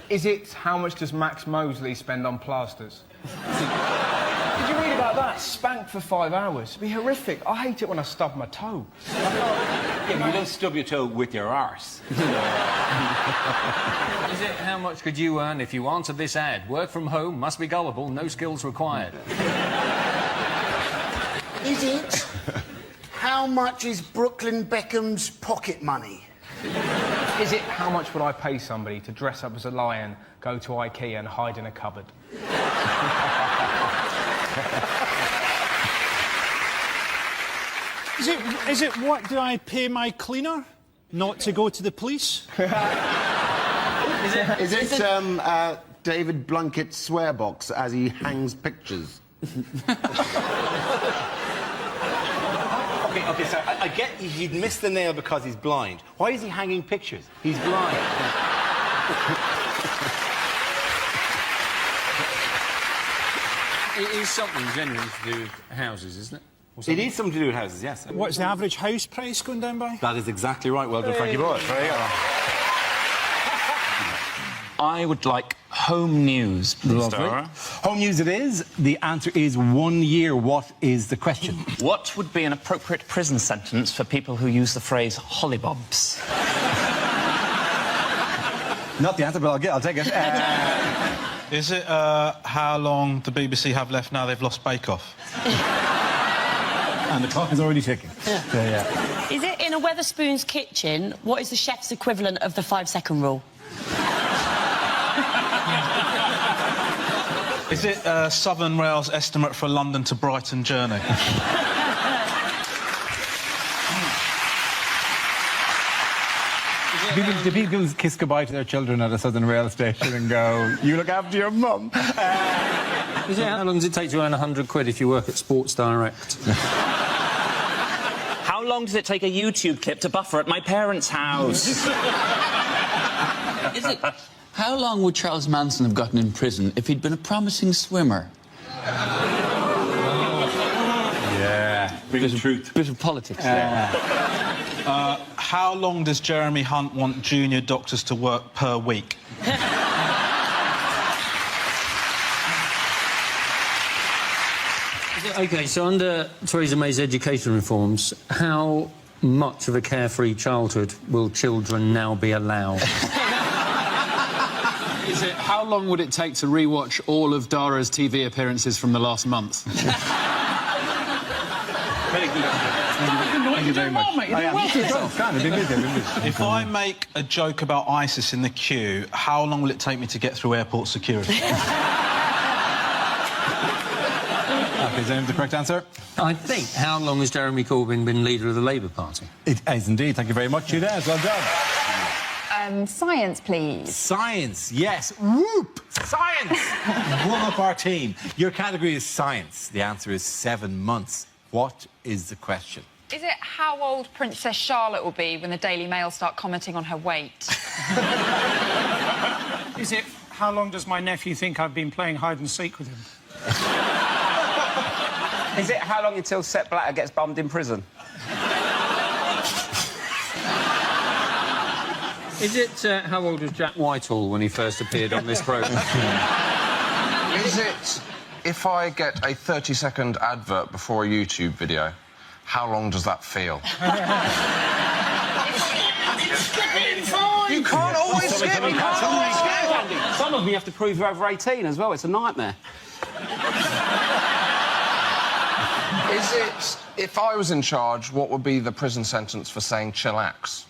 Is it how much does Max Mosley spend on plasters? Did you read about that? Spanked for 5 hours. It'd be horrific. I hate it when I stub my toe. Yeah, but you don't stub your toe with your arse. Is it how much could you earn if you answered this ad? Work from home, must be gullible, no skills required. Is it how much is Brooklyn Beckham's pocket money? Is it how much would I pay somebody to dress up as a lion, go to IKEA and hide in a cupboard? Is it what do I pay my cleaner not to go to the police? Is it David Blunkett's swear box as he hangs pictures? OK, so I get you'd miss the nail because he's blind. Why is he hanging pictures? He's blind. It is something generally to do with houses, isn't it? It is something to do with houses, yes. What's the average house price going down by? That is exactly right. Well done, Frankie Boy. There you go. I would like home news, please. Home news it is. The answer is 1 year. What is the question? What would be an appropriate prison sentence for people who use the phrase hollybobs? Not the answer, but I'll take it. Is it how long the BBC have left now they've lost Bake Off? And the clock is already ticking. Yeah. Is it in a Wetherspoon's kitchen? What is the chef's equivalent of the 5-second rule? Is it Southern Rail's estimate for London to Brighton journey? Do people kiss goodbye to their children at a Southern Rail station and go, you look after your mum? Is it how long does it take to earn £100 if you work at Sports Direct? How long does it take a YouTube clip to buffer at my parents' house? Is it How long would Charles Manson have gotten in prison if he'd been a promising swimmer? Yeah. Bit of politics there. How long does Jeremy Hunt want junior doctors to work per week? OK, so under Theresa May's education reforms, how much of a carefree childhood will children now be allowed? Is it how long would it take to rewatch all of Dara's TV appearances from the last month? Very good. Thank you very much. If I make a joke about ISIS in the queue, how long will it take me to get through airport security? OK, is that the correct answer? I think. How long has Jeremy Corbyn been leader of the Labour Party? It is indeed. Thank you very much, Judez. Well done. Science, please. Science, yes. Whoop! Science! One up our team. Your category is science. The answer is 7 months. What is the question? Is it how old Princess Charlotte will be when the Daily Mail start commenting on her weight? Is it how long does my nephew think I've been playing hide and seek with him? Is it how long until Sepp Blatter gets bummed in prison? Is it how old was Jack Whitehall when he first appeared on this programme? Is it if I get a 30-second advert before a YouTube video, how long does that feel? You can't always skip. You can't always skip. Some of them you have to prove you're over 18 as well. It's a nightmare. Is it if I was in charge, what would be the prison sentence for saying chillax?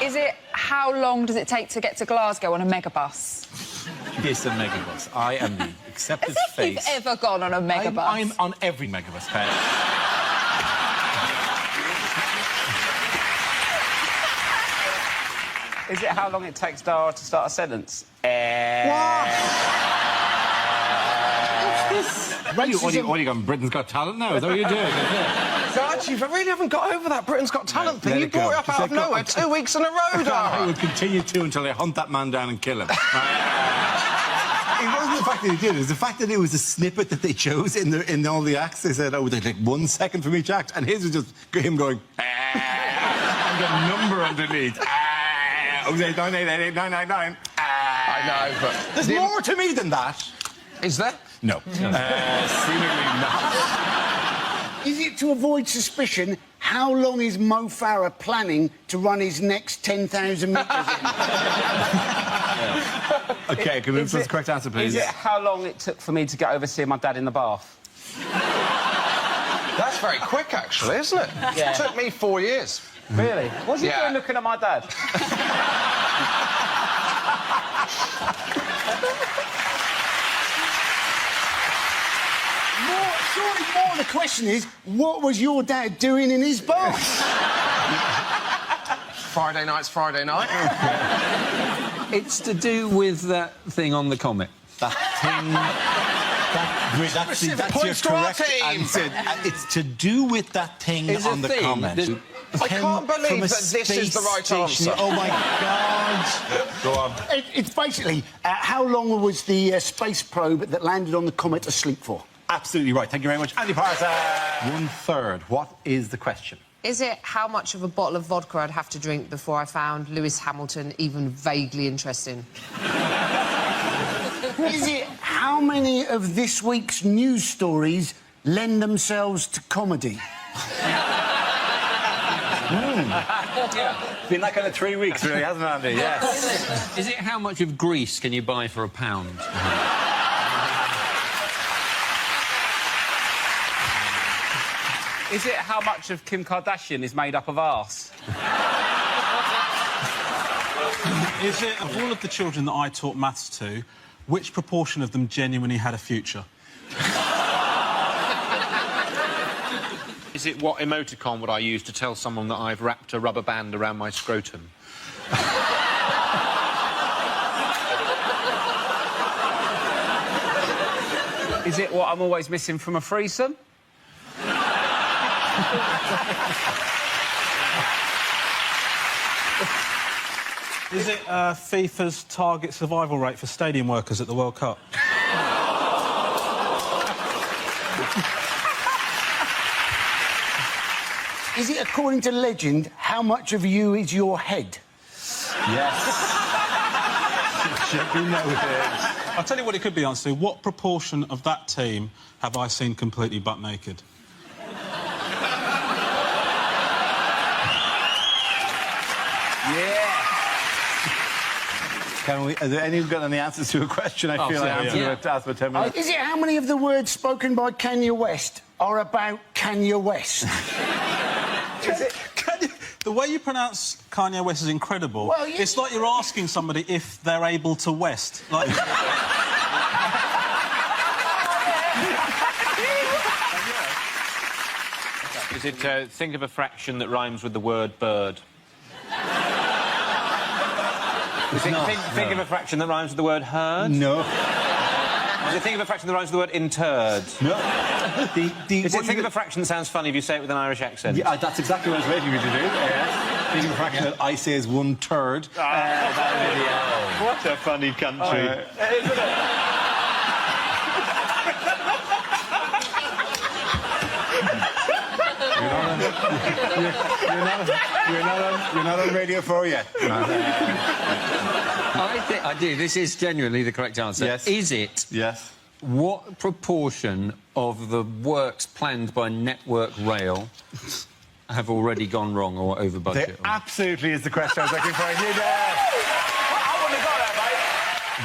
Is it how long does it take to get to Glasgow on a megabus? Yes, a megabus. I am the accepted As if face. you've ever gone on a megabus. I'm on every megabus, Pat. Is it how long it takes Dara to start a sentence? What are you going? Britain's Got Talent now? Is that what you're doing? God, you really haven't got over that Britain's Got Talent thing. You brought it up out of nowhere 2 weeks in a row, Dara. I would continue to until I hunt that man down and kill him. It wasn't the fact that he did it. It was the fact that it was a snippet that they chose in all the acts. They said, oh, they take 1 second from each act, and his was just him going, and the number underneath. 9888999. I know, but there's more to me than that. Is there? No. Seemingly not. Is it to avoid suspicion? How long is Mo Farah planning to run his next 10,000 metres in? OK, can we move to the correct answer, please? Is it how long it took for me to get over seeing my dad in the bath? That's very quick, actually, isn't it? Yeah. It took me 4 years. Really? What's he doing looking at my dad? Surely more the question is, what was your dad doing in his bath? Friday night's Friday night. It's to do with that thing on the comet. That thing... That's your correct answer. It's to do with that thing on the comet. I can't believe that this is the right answer. Oh, my God. Go on. It's basically, how long was the space probe that landed on the comet asleep for? Absolutely right. Thank you very much. Andy Parson. 1/3. What is the question? Is it how much of a bottle of vodka I'd have to drink before I found Lewis Hamilton even vaguely interesting? Is it how many of this week's news stories lend themselves to comedy? Been that kind of 3 weeks, really, hasn't it, Andy? Yes. Is it how much of grease can you buy for £1? Is it how much of Kim Kardashian is made up of arse? Is it, of all of the children that I taught maths to, which proportion of them genuinely had a future? Is it what emoticon would I use to tell someone that I've wrapped a rubber band around my scrotum? Is it what I'm always missing from a threesome? Is it FIFA's target survival rate for stadium workers at the World Cup? Is it, according to legend, how much of you is your head? Yes. Should be noted. I'll tell you what it could be, Ansu. What proportion of that team have I seen completely butt naked? Yeah. Can we? Has anyone got any answers to a question? I feel like I'm going to ask for 10 minutes. Is it how many of the words spoken by Kanye West are about Kanye West? The way you pronounce Kanye West is incredible. Well, it's like you're asking somebody if they're able to West. Like... Is it think of a fraction that rhymes with the word bird? Think of a fraction that rhymes with the word herd? No. Is it think of a fraction that rhymes with the word interred? No. Is it think of a fraction that sounds funny if you say it with an Irish accent? Yeah, that's exactly what I was waiting for you to do. Think of a fraction that I say is 1/3. What a funny country. You're not on Radio 4 yet. I do. This is genuinely the correct answer. Yes. Is it? Yes. What proportion of the works planned by Network Rail have already gone wrong or over budget? There absolutely is the question I was looking for. I wouldn't have got that,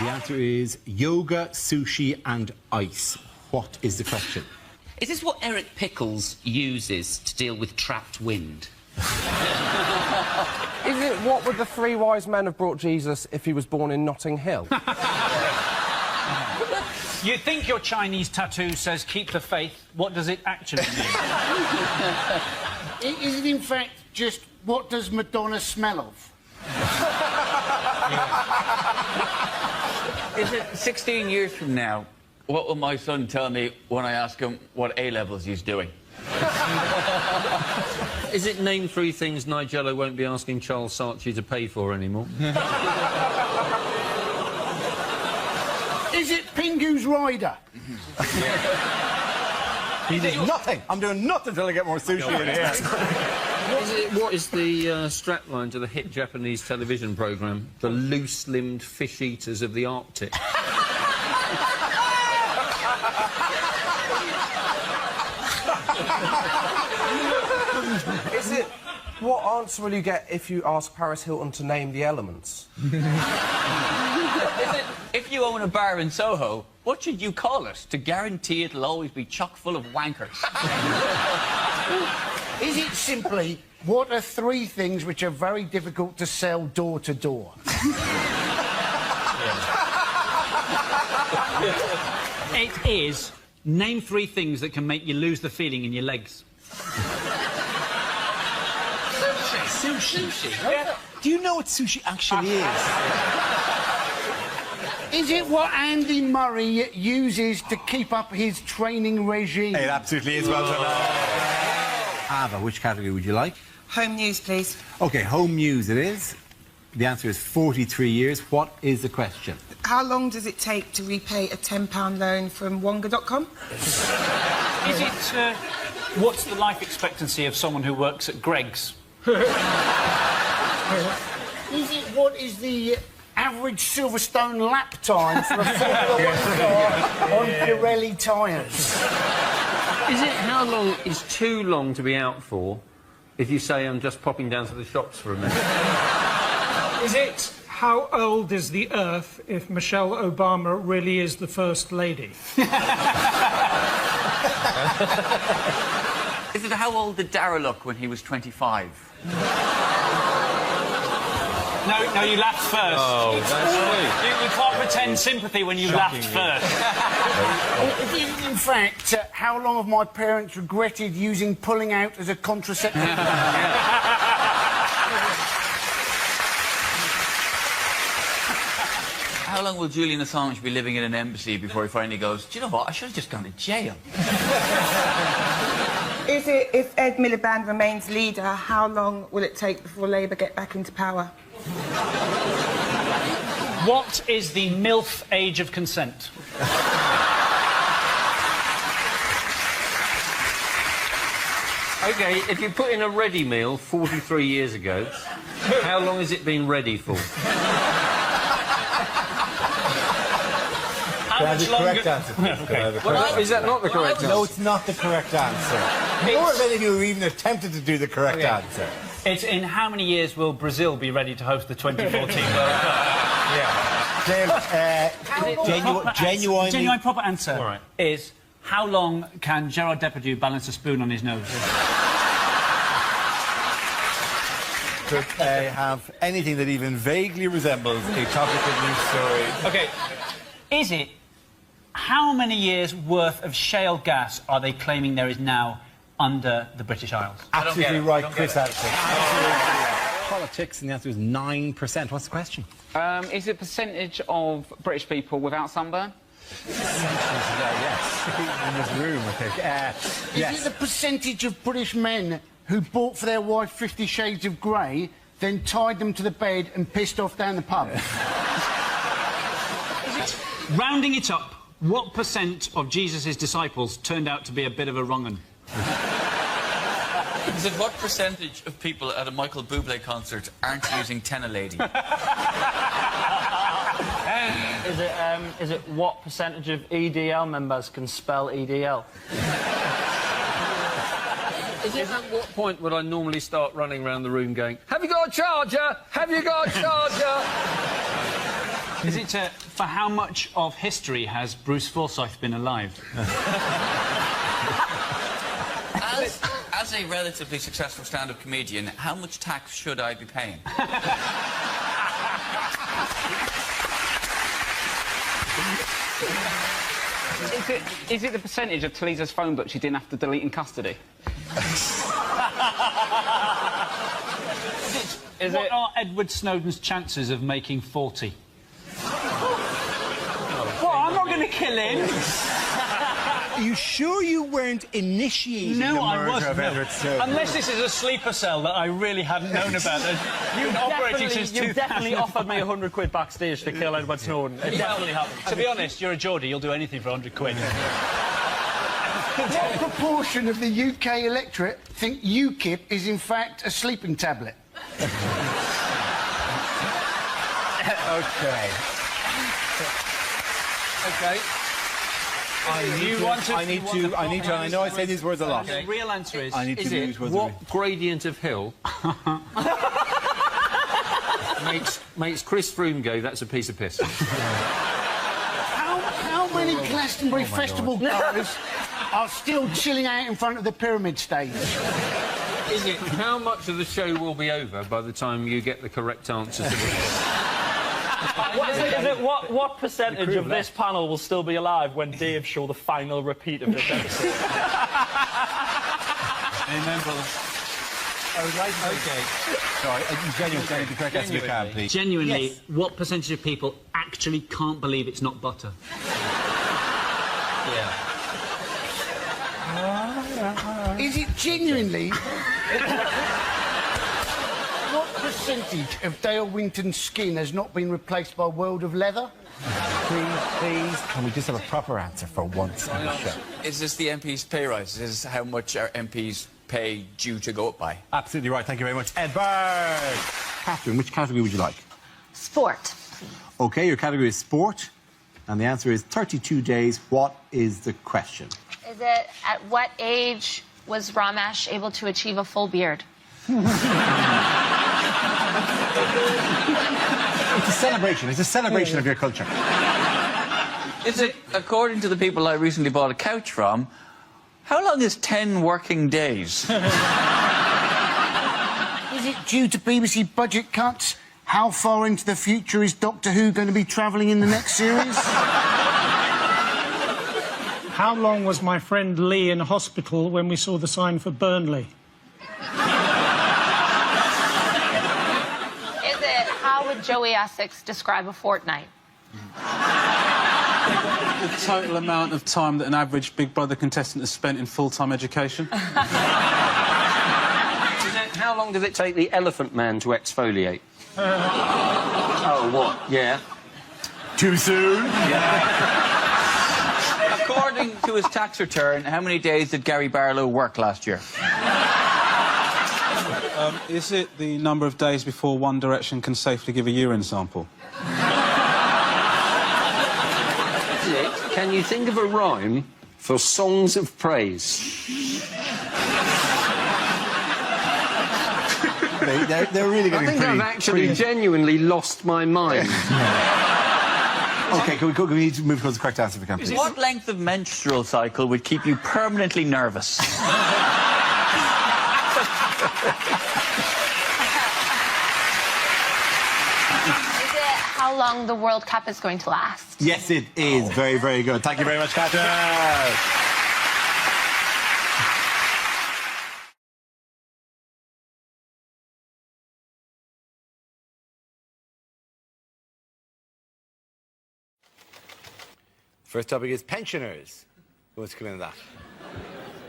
mate. The answer is yoga, sushi and ice. What is the question? Is this what Eric Pickles uses to deal with trapped wind? Is it what would the three wise men have brought Jesus if he was born in Notting Hill? You think your Chinese tattoo says keep the faith. What does it actually mean? Is it, in fact, just what does Madonna smell of? Is it 16 years from now, what will my son tell me when I ask him what A-levels he's doing? Is it name 3 things Nigella won't be asking Charles Saatchi to pay for anymore? Is it Pingu's Rider? He did nothing. I'm doing nothing till I get more sushi in here. What is the strapline to the hit Japanese television programme, The Loose-Limbed Fish Eaters of the Arctic? Is it what answer will you get if you ask Paris Hilton to name the elements? Is it, if you own a bar in Soho, what should you call it to guarantee it'll always be chock full of wankers? Is it simply what are 3 things which are very difficult to sell door to door? It is name 3 things that can make you lose the feeling in your legs. Sushi. Yeah. Do you know what sushi actually is? Is it what Andy Murray uses to keep up his training regime? It absolutely is. Well done. Ava, which category would you like? Home news, please. OK, home news it is. The answer is 43 years. What is the question? How long does it take to repay a £10 loan from Wonga.com? Is it... what's the life expectancy of someone who works at Greggs? Is it what is the average Silverstone lap time for a Formula 1 car on Pirelli tyres? Is it how long is too long to be out for if you say I'm just popping down to the shops for a minute? Is it how old is the Earth if Michelle Obama really is the First Lady? Is it how old did Dara look when he was 25? No, you laughed first. Oh, that's sweet. You can't pretend sympathy when you laughed first. Is it, in fact, how long have my parents regretted using pulling out as a contraceptive? How long will Julian Assange be living in an embassy before he finally goes, do you know what, I should have just gone to jail? Is it, if Ed Miliband remains leader, how long will it take before Labour get back into power? What is the MILF age of consent? OK, if you put in a ready meal 43 years ago, how long has it been ready for? Can I have the correct answer, please? Can I have the correct answer? Is that not the correct answer? No, it's not the correct answer. Nor have any of you even attempted to do the correct answer. It's in how many years will Brazil be ready to host the 2014 World Cup? Genuine proper answer is how long can Gerard Depardieu balance a spoon on his nose? Could I have anything that even vaguely resembles a topical news story? OK. Is it how many years' worth of shale gas are they claiming there is now under the British Isles? Absolutely right, Chris Addison. Absolutely right. Politics, and the answer is 9%. What's the question? Is it percentage of British people without sunburn? Yes. In this room, I think. Is it the percentage of British men who bought for their wife 50 Shades of Grey, then tied them to the bed and pissed off down the pub? Rounding it up, what % of Jesus' disciples turned out to be a bit of a wrong-un? Is it what percentage of people at a Michael Bublé concert aren't using Tenna-Lady? Is it what percentage of EDL members can spell EDL? Is it at what point would I normally start running around the room going, have you got a charger? Have you got a charger? Is it for how much of history has Bruce Forsyth been alive? As a relatively successful stand-up comedian, how much tax should I be paying? Is it the percentage of Talisa's phone book she didn't have to delete in custody? What are Edward Snowden's chances of making 40? What? I'm not going to kill him. Are you sure you weren't initiating the murder of Edward Snowden? Unless this is a sleeper cell that I really hadn't known about. You've operating since 2000. You definitely offered me £100 backstage to kill Edward Snowden. It definitely happened. To be honest, you're a Geordie. You'll do anything for £100. What proportion of the UK electorate think UKIP is in fact a sleeping tablet? Okay. Okay. I know I say these words a lot. The real answer is... Is it what gradient of hill makes Chris Froome go, that's a piece of piss? How many Glastonbury Festival goers are still chilling out in front of the pyramid stage? Is it how much of the show will be over by the time you get the correct answer to this? What percentage of this panel will still be alive when Dave show the final repeat of this episode? Amen, brother. Okay. Sorry, genuinely, the correct answer you can, please. Genuinely, what percentage of people actually can't believe it's not butter? Is it genuinely... What percentage of Dale Winton's skin has not been replaced by a world of leather? Please, can we just have a proper answer for once on the show? Is this the MP's pay rise? Is this how much our MPs pay due to go up by? Absolutely right. Thank you very much, Edward. Catherine, which category would you like? Sport. OK, your category is sport. And the answer is 32 days. What is the question? Is it at what age was Ramesh able to achieve a full beard? It's a celebration. It's a celebration of your culture. Is it, according to the people I recently bought a couch from, how long is 10 working days? Is it due to BBC budget cuts? How far into the future is Doctor Who going to be travelling in the next series? How long was my friend Lee in hospital when we saw the sign for Burnley? Is it how would Joey Essex describe a fortnight? The total amount of time that an average Big Brother contestant has spent in full-time education. How long does it take the elephant man to exfoliate? Oh, what? Yeah. Too soon? According to his tax return, how many days did Gary Barlow work last year? Is it the number of days before One Direction can safely give a urine sample? Can you think of a rhyme for songs of praise? They're really getting I think I've actually genuinely lost my mind. OK, can we need to move towards the correct answer if we can, please? What length of menstrual cycle would keep you permanently nervous? How long the World Cup is going to last? Yes, it is. Very, very good. Thank you very much, Katja. First topic is pensioners. Who wants to come into that?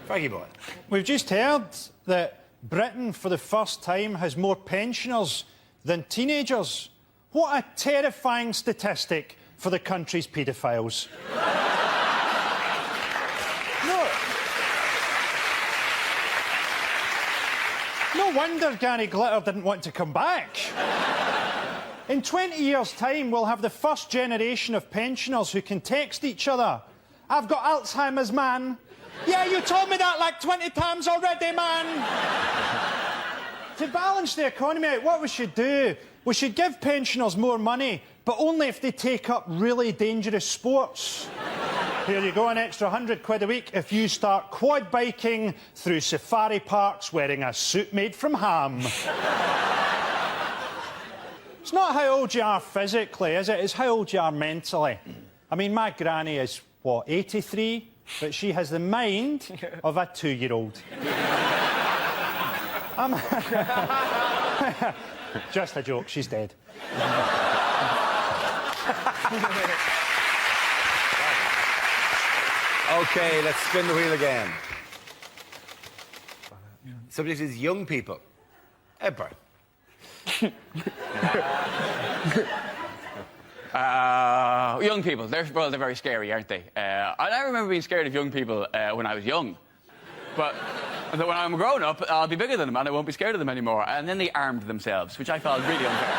Frankie boy. We've just heard that Britain, for the first time, has more pensioners than teenagers. What a terrifying statistic for the country's paedophiles. No wonder Gary Glitter didn't want to come back. In 20 years' time, we'll have the first generation of pensioners who can text each other. I've got Alzheimer's, man. Yeah, you told me that like 20 times already, man. To balance the economy out, what we should do, we should give pensioners more money, but only if they take up really dangerous sports. Here you go, an extra 100 quid a week if you start quad biking through safari parks wearing a suit made from ham. It's not how old you are physically, is it? It's how old you are mentally. I mean, my granny is, what, 83? But she has the mind of a 2-year-old. Just a joke, she's dead. OK, let's spin the wheel again. Subject is young people. Edbert. Young people, they're very scary, aren't they? I remember being scared of young people when I was young. But when I'm grown up, I'll be bigger than them and I won't be scared of them anymore. And then they armed themselves, which I felt really unfair.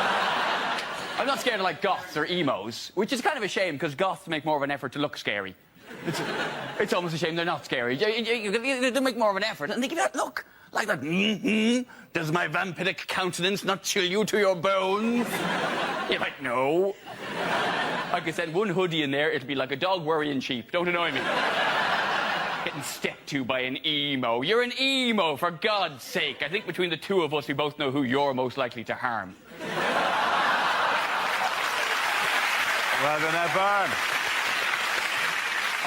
I'm not scared of, like, goths or emos, which is kind of a shame, because goths make more of an effort to look scary. It's almost a shame they're not scary. They make more of an effort, and they give that look. Like that, does my vampiric countenance not chill you to your bones? You're like, no. I could send one hoodie in there, it'll be like a dog worrying sheep. Don't annoy me. Getting stepped to by an emo. You're an emo, for God's sake. I think between the two of us, we both know who you're most likely to harm. Well done, Edburn.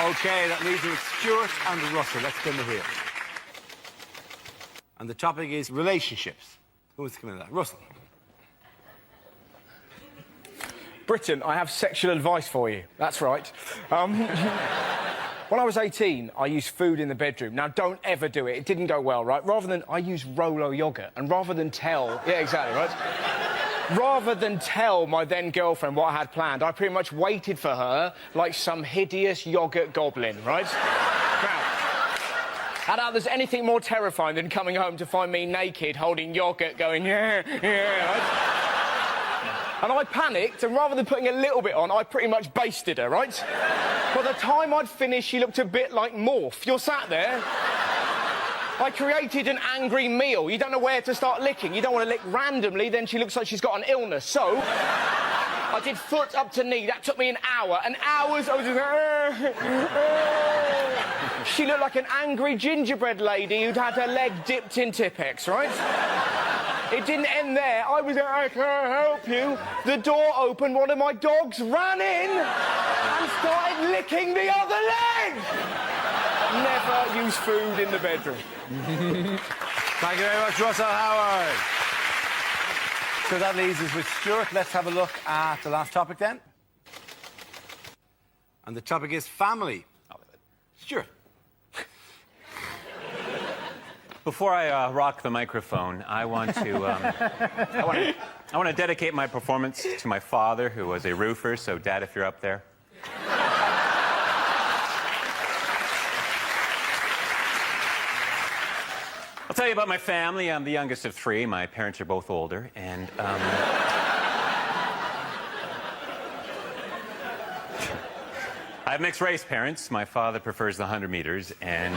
OK, that leaves us with Stuart and Russell. Let's spin the wheel. And the topic is relationships. Who wants to come into that? Russell. Britain, I have sexual advice for you. That's right. When I was 18, I used food in the bedroom. Now, don't ever do it. It didn't go well, right? Rather than... I used Rolo yogurt. And rather than tell... Yeah, exactly, right? Rather than tell my then-girlfriend what I had planned, I pretty much waited for her like some hideous yogurt goblin, right? Now, I doubt there's anything more terrifying than coming home to find me naked, holding yogurt, going, yeah, right? And I panicked, and rather than putting a little bit on, I pretty much basted her, right? By the time I'd finished, she looked a bit like Morph. You're sat there. I created an angry meal. You don't know where to start licking. You don't want to lick randomly, then she looks like she's got an illness. So, I did foot up to knee. That took me an hour. And hours, I was just... She looked like an angry gingerbread lady who'd had her leg dipped in Tippex, right? It didn't end there. I was I can't help you. The door opened, one of my dogs ran in and started licking the other leg. Never use food in the bedroom. Thank you very much, Russell Howard. So that leaves us with Stuart. Let's have a look at the last topic then. And the topic is family. Stuart. Before I rock the microphone, I want to I want to dedicate my performance to my father, who was a roofer. So, Dad, if you're up there. I'll tell you about my family. I'm the youngest of three. My parents are both older, and I have mixed-race parents. My father prefers the 100 meters, and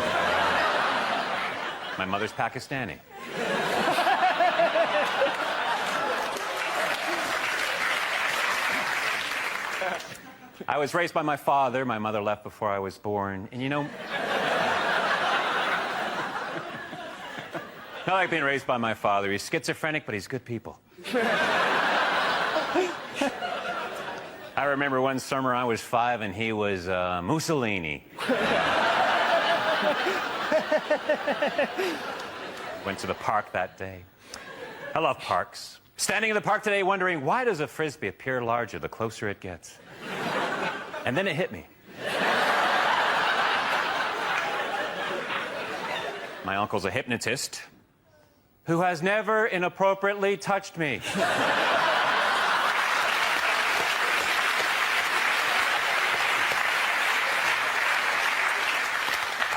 my mother's Pakistani. I was raised by my father. My mother left before I was born, and you know, I like being raised by my father. He's schizophrenic, but he's good people. I remember one summer I was 5 and he was Mussolini. Went to the park that day. I love parks. Standing in the park today wondering, why does a Frisbee appear larger the closer it gets? And then it hit me. My uncle's a hypnotist who has never inappropriately touched me.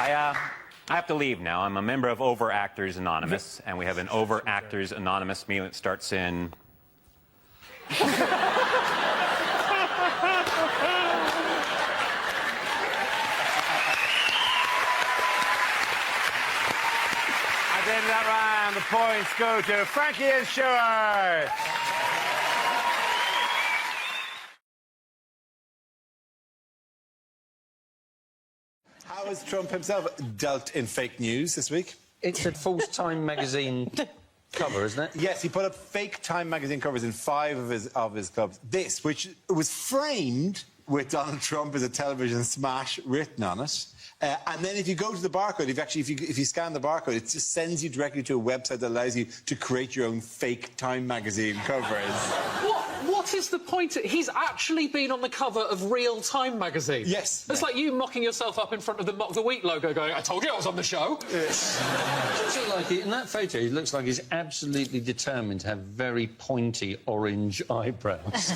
I have to leave now. I'm a member of Overactors Anonymous, and we have an Overactors Anonymous meeting that starts in... I did that round. The points go to Frankie and Stuart. How has Trump himself dealt in fake news this week? It's a false Time magazine cover, isn't it? Yes, he put up fake Time magazine covers in 5 of his clubs. This, which was framed with Donald Trump as a television smash written on it. And then if you go to the barcode, if you scan the barcode, it just sends you directly to a website that allows you to create your own fake Time magazine covers. What is the point? He's actually been on the cover of Real Time magazine. Yes. It's like you mocking yourself up in front of the Mock the Week logo going, I told you I was on the show. Yes. Does it like in that photo, he looks like he's absolutely determined to have very pointy orange eyebrows.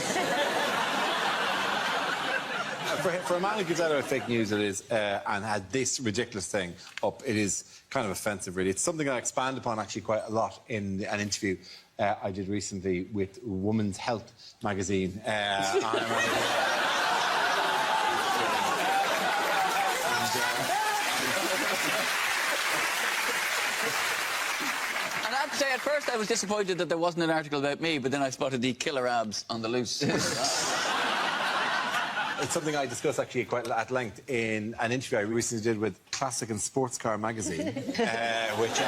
For a man who gives out about fake news, it is, and had this ridiculous thing up, it is kind of offensive, really. It's something I expand upon, actually, quite a lot in an interview I did recently with Women's Health magazine. And I have to say, at first I was disappointed that there wasn't an article about me, but then I spotted the killer abs on the loose. It's something I discussed actually quite at length in an interview I recently did with Classic and Sports Car magazine, which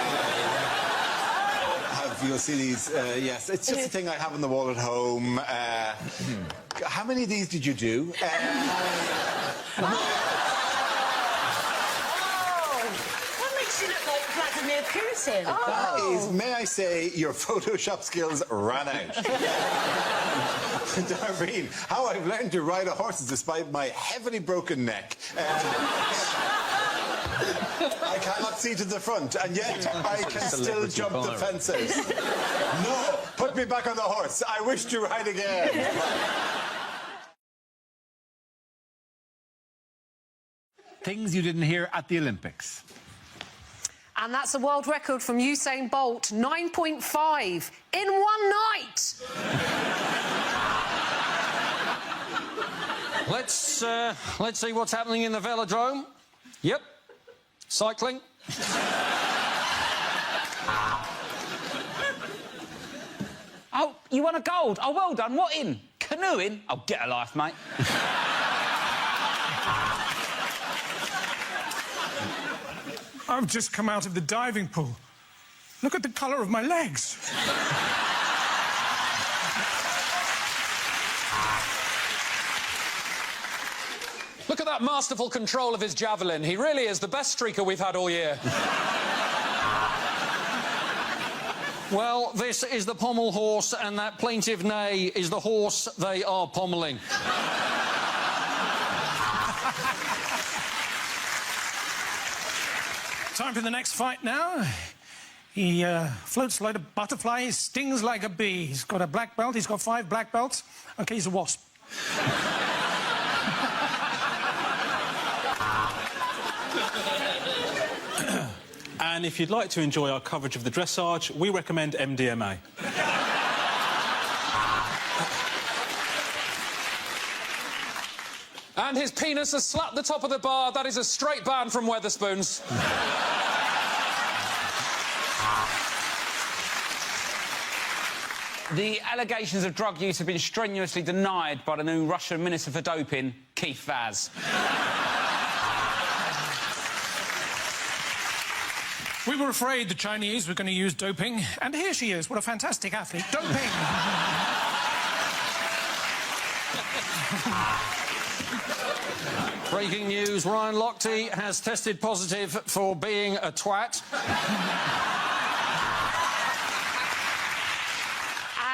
you'll see these. Yes, it's just a thing I have on the wall at home. How many of these did you do? What makes you look like Vladimir Putin? That is, may I say, your Photoshop skills ran out. Darlene, how I've learned to ride a horse despite my heavily broken neck. I cannot see to the front, and yet I can still jump the fences. No, put me back on the horse. I wish to ride again. Things you didn't hear at the Olympics. And that's a world record from Usain Bolt, 9.5 in one night. Let's see what's happening in the velodrome. Yep. Cycling. Oh, you won a gold. Oh, well done. What in? Canoeing? Oh, get a life, mate. I've just come out of the diving pool. Look at the colour of my legs. Look at that masterful control of his javelin. He really is the best streaker we've had all year. Well, this is the pommel horse, and that plaintive neigh is the horse they are pommelling. Time for the next fight now. He floats like a butterfly, he stings like a bee. He's got a black belt, he's got 5 black belts. OK, he's a wasp. And if you'd like to enjoy our coverage of the dressage, we recommend MDMA. And his penis has slapped the top of the bar. That is a straight ban from Wetherspoons. The allegations of drug use have been strenuously denied by the new Russian Minister for Doping, Keith Vaz. We were afraid the Chinese were going to use doping, and here she is. What a fantastic athlete. Doping! Breaking news, Ryan Lochte has tested positive for being a twat.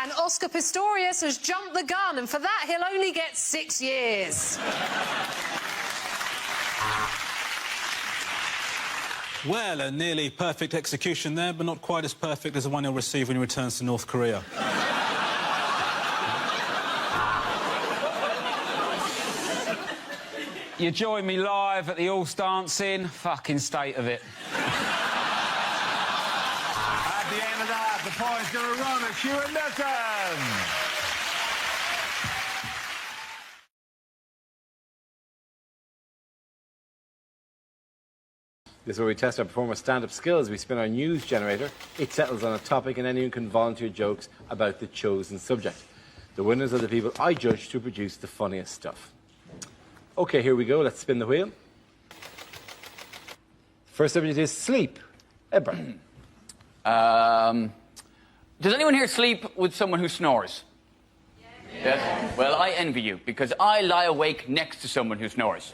And Oscar Pistorius has jumped the gun, and for that he'll only get 6 years. Well, a nearly perfect execution there, but not quite as perfect as the one he'll receive when he returns to North Korea. You join me live at the All-Stancing. Fucking state of it. At the end of that, the points going to run at Hugh and Milton. This is where we test our performers' stand-up skills. We spin our news generator. It settles on a topic, and anyone can volunteer jokes about the chosen subject. The winners are the people I judge to produce the funniest stuff. OK, here we go. Let's spin the wheel. First subject is sleep. Ebra. Does anyone here sleep with someone who snores? Yes? Well, I envy you, because I lie awake next to someone who snores.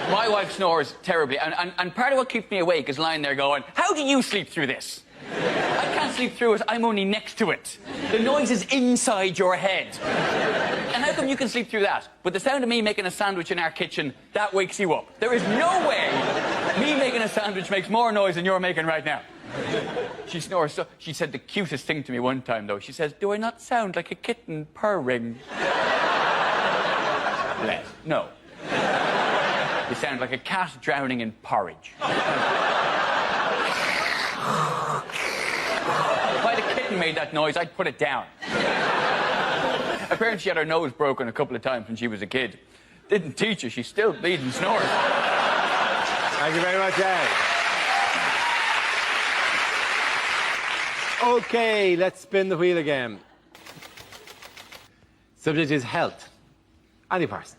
My wife snores terribly, and part of what keeps me awake is lying there going, how do you sleep through this? I can't sleep through it, I'm only next to it. The noise is inside your head. And how come you can sleep through that? But the sound of me making a sandwich in our kitchen, that wakes you up. There is no way me making a sandwich makes more noise than you're making right now. She snores so... She said the cutest thing to me one time, though. She says, do I not sound like a kitten purring? Bless. No. You sound like a cat drowning in porridge. If I had a kitten made that noise, I'd put it down. Apparently she had her nose broken a couple of times when she was a kid. Didn't teach her, she still bleeds and snores. Thank you very much, Ed. OK, let's spin the wheel again. Subject is health. Andy Parsons.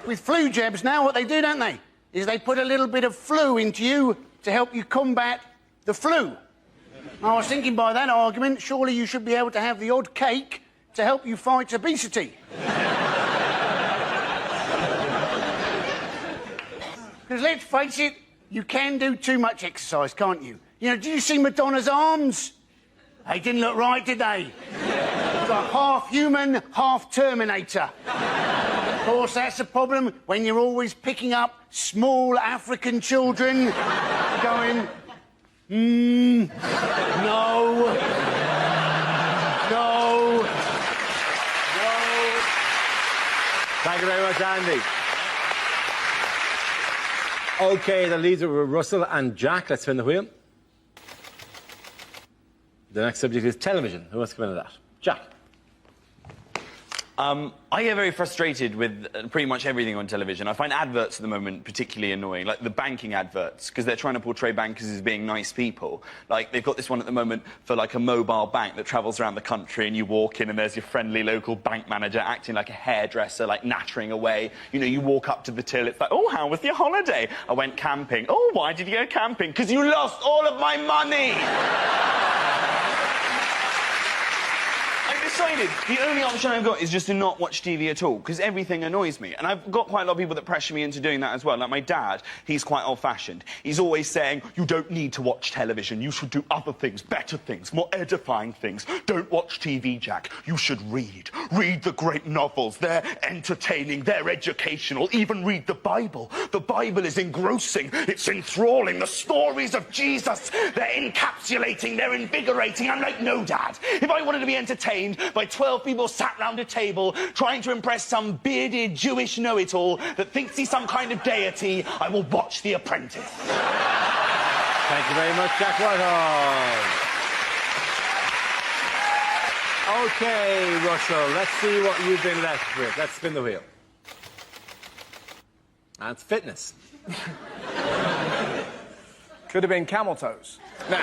With flu jabs now, what they do, don't they, is they put a little bit of flu into you to help you combat the flu. I was thinking by that argument, surely you should be able to have the odd cake to help you fight obesity. Because let's face it, you can do too much exercise, can't you? You know, did you see Madonna's arms? They didn't look right, did they? Like half human, half Terminator. Of course, that's the problem when you're always picking up small African children going, no, no, no. Thank you very much, Andy. OK, the leads were Russell and Jack. Let's spin the wheel. The next subject is television. Who wants to come into that? Jack. I get very frustrated with pretty much everything on television. I find adverts at the moment particularly annoying, like the banking adverts, because they're trying to portray bankers as being nice people. Like, they've got this one at the moment for, like, a mobile bank that travels around the country, and you walk in and there's your friendly local bank manager acting like a hairdresser, like, nattering away. You know, you walk up to the till, it's like, oh, how was your holiday? I went camping. Oh, why did you go camping? Because you lost all of my money! decided the only option I've got is just to not watch TV at all, because everything annoys me. And I've got quite a lot of people that pressure me into doing that as well. Like my dad, he's quite old-fashioned. He's always saying, you don't need to watch television. You should do other things, better things, more edifying things. Don't watch TV, Jack. You should read. Read the great novels. They're entertaining, they're educational. Even read the Bible. The Bible is engrossing. It's enthralling. The stories of Jesus, they're encapsulating, they're invigorating. I'm like, no, Dad. If I wanted to be entertained by 12 people sat round a table trying to impress some bearded Jewish know-it-all that thinks he's some kind of deity, I will watch The Apprentice. Thank you very much, Jack Whitehall. OK, Russell, let's see what you've been left with. Let's spin the wheel. That's fitness. Could have been camel toes. Now,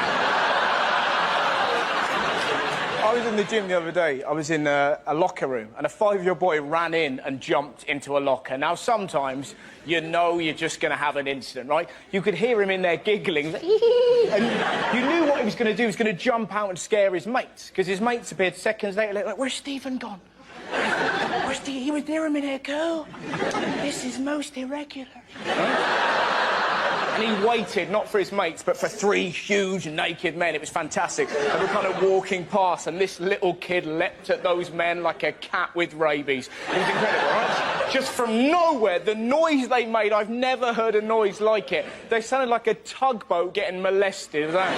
I was in the gym the other day. I was in a locker room, and a 5-year-old boy ran in and jumped into a locker. Now, sometimes you know you're just going to have an incident, right? You could hear him in there giggling, and you knew what he was going to do. He was going to jump out and scare his mates, because his mates appeared seconds later, like, where's Stephen gone? Where's Stephen? He was near a minute ago. This is most irregular. And he waited, not for his mates, but for 3 huge naked men. It was fantastic. They were kind of walking past, and this little kid leapt at those men like a cat with rabies. It was incredible, right? Just from nowhere, the noise they made, I've never heard a noise like it. They sounded like a tugboat getting molested. It was like,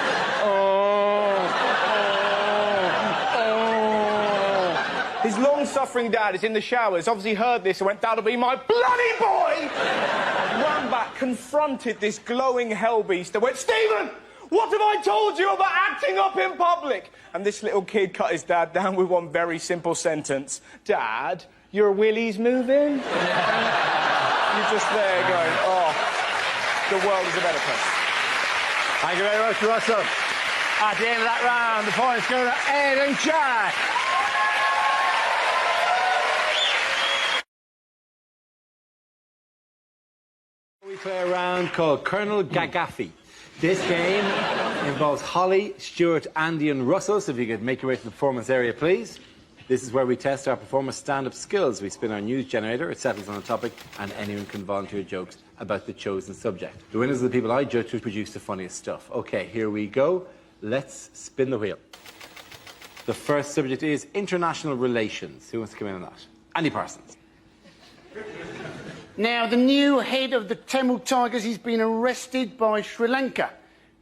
His long-suffering dad is in the showers, obviously heard this and went, that'll be my bloody boy! Ran back, confronted this glowing hellbeast and went, Stephen, what have I told you about acting up in public? And this little kid cut his dad down with one very simple sentence. Dad, your willy's moving? You're just there going, oh, the world is a better place. Thank you very much, Russell. At the end of that round, the points go to Ed and Jack. We play a round called Colonel Gagaffey. This game involves Holly, Stuart, Andy and Russell, so if you could make your way to the performance area, please. This is where we test our performers' stand-up skills. We spin our news generator, it settles on a topic, and anyone can volunteer jokes about the chosen subject. The winners are the people I judge who produce the funniest stuff. OK, here we go. Let's spin the wheel. The first subject is international relations. Who wants to come in on that? Andy Parsons. Now, the new head of the Tamil Tigers, he's been arrested by Sri Lanka.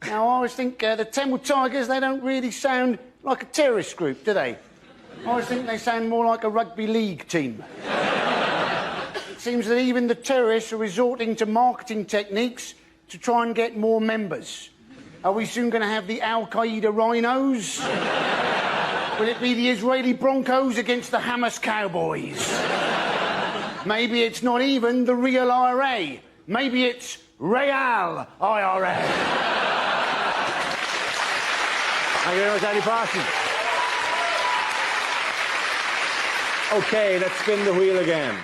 Now, I always think the Tamil Tigers, they don't really sound like a terrorist group, do they? I always think they sound more like a rugby league team. It seems that even the terrorists are resorting to marketing techniques to try and get more members. Are we soon going to have the Al-Qaeda rhinos? Will it be the Israeli Broncos against the Hamas Cowboys? Maybe it's not even the real IRA. Maybe it's Real IRA. Thank you very much, Andy Parsons. OK, let's spin the wheel again.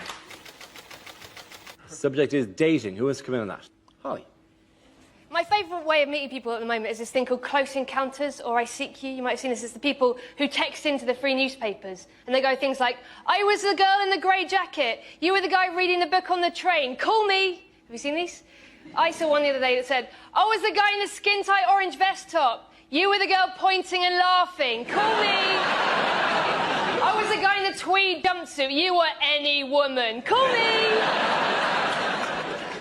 Subject is dating. Who wants to come in on that? Holly. My favourite way of meeting people at the moment is this thing called Close Encounters, or I Seek You. You might have seen this. It's the people who text into the free newspapers, and they go things like, I was the girl in the grey jacket. You were the guy reading the book on the train. Call me. Have you seen these? I saw one the other day that said, I was the guy in the skin-tight orange vest top. You were the girl pointing and laughing. Call me. I was the guy in the tweed jumpsuit. You were any woman. Call me.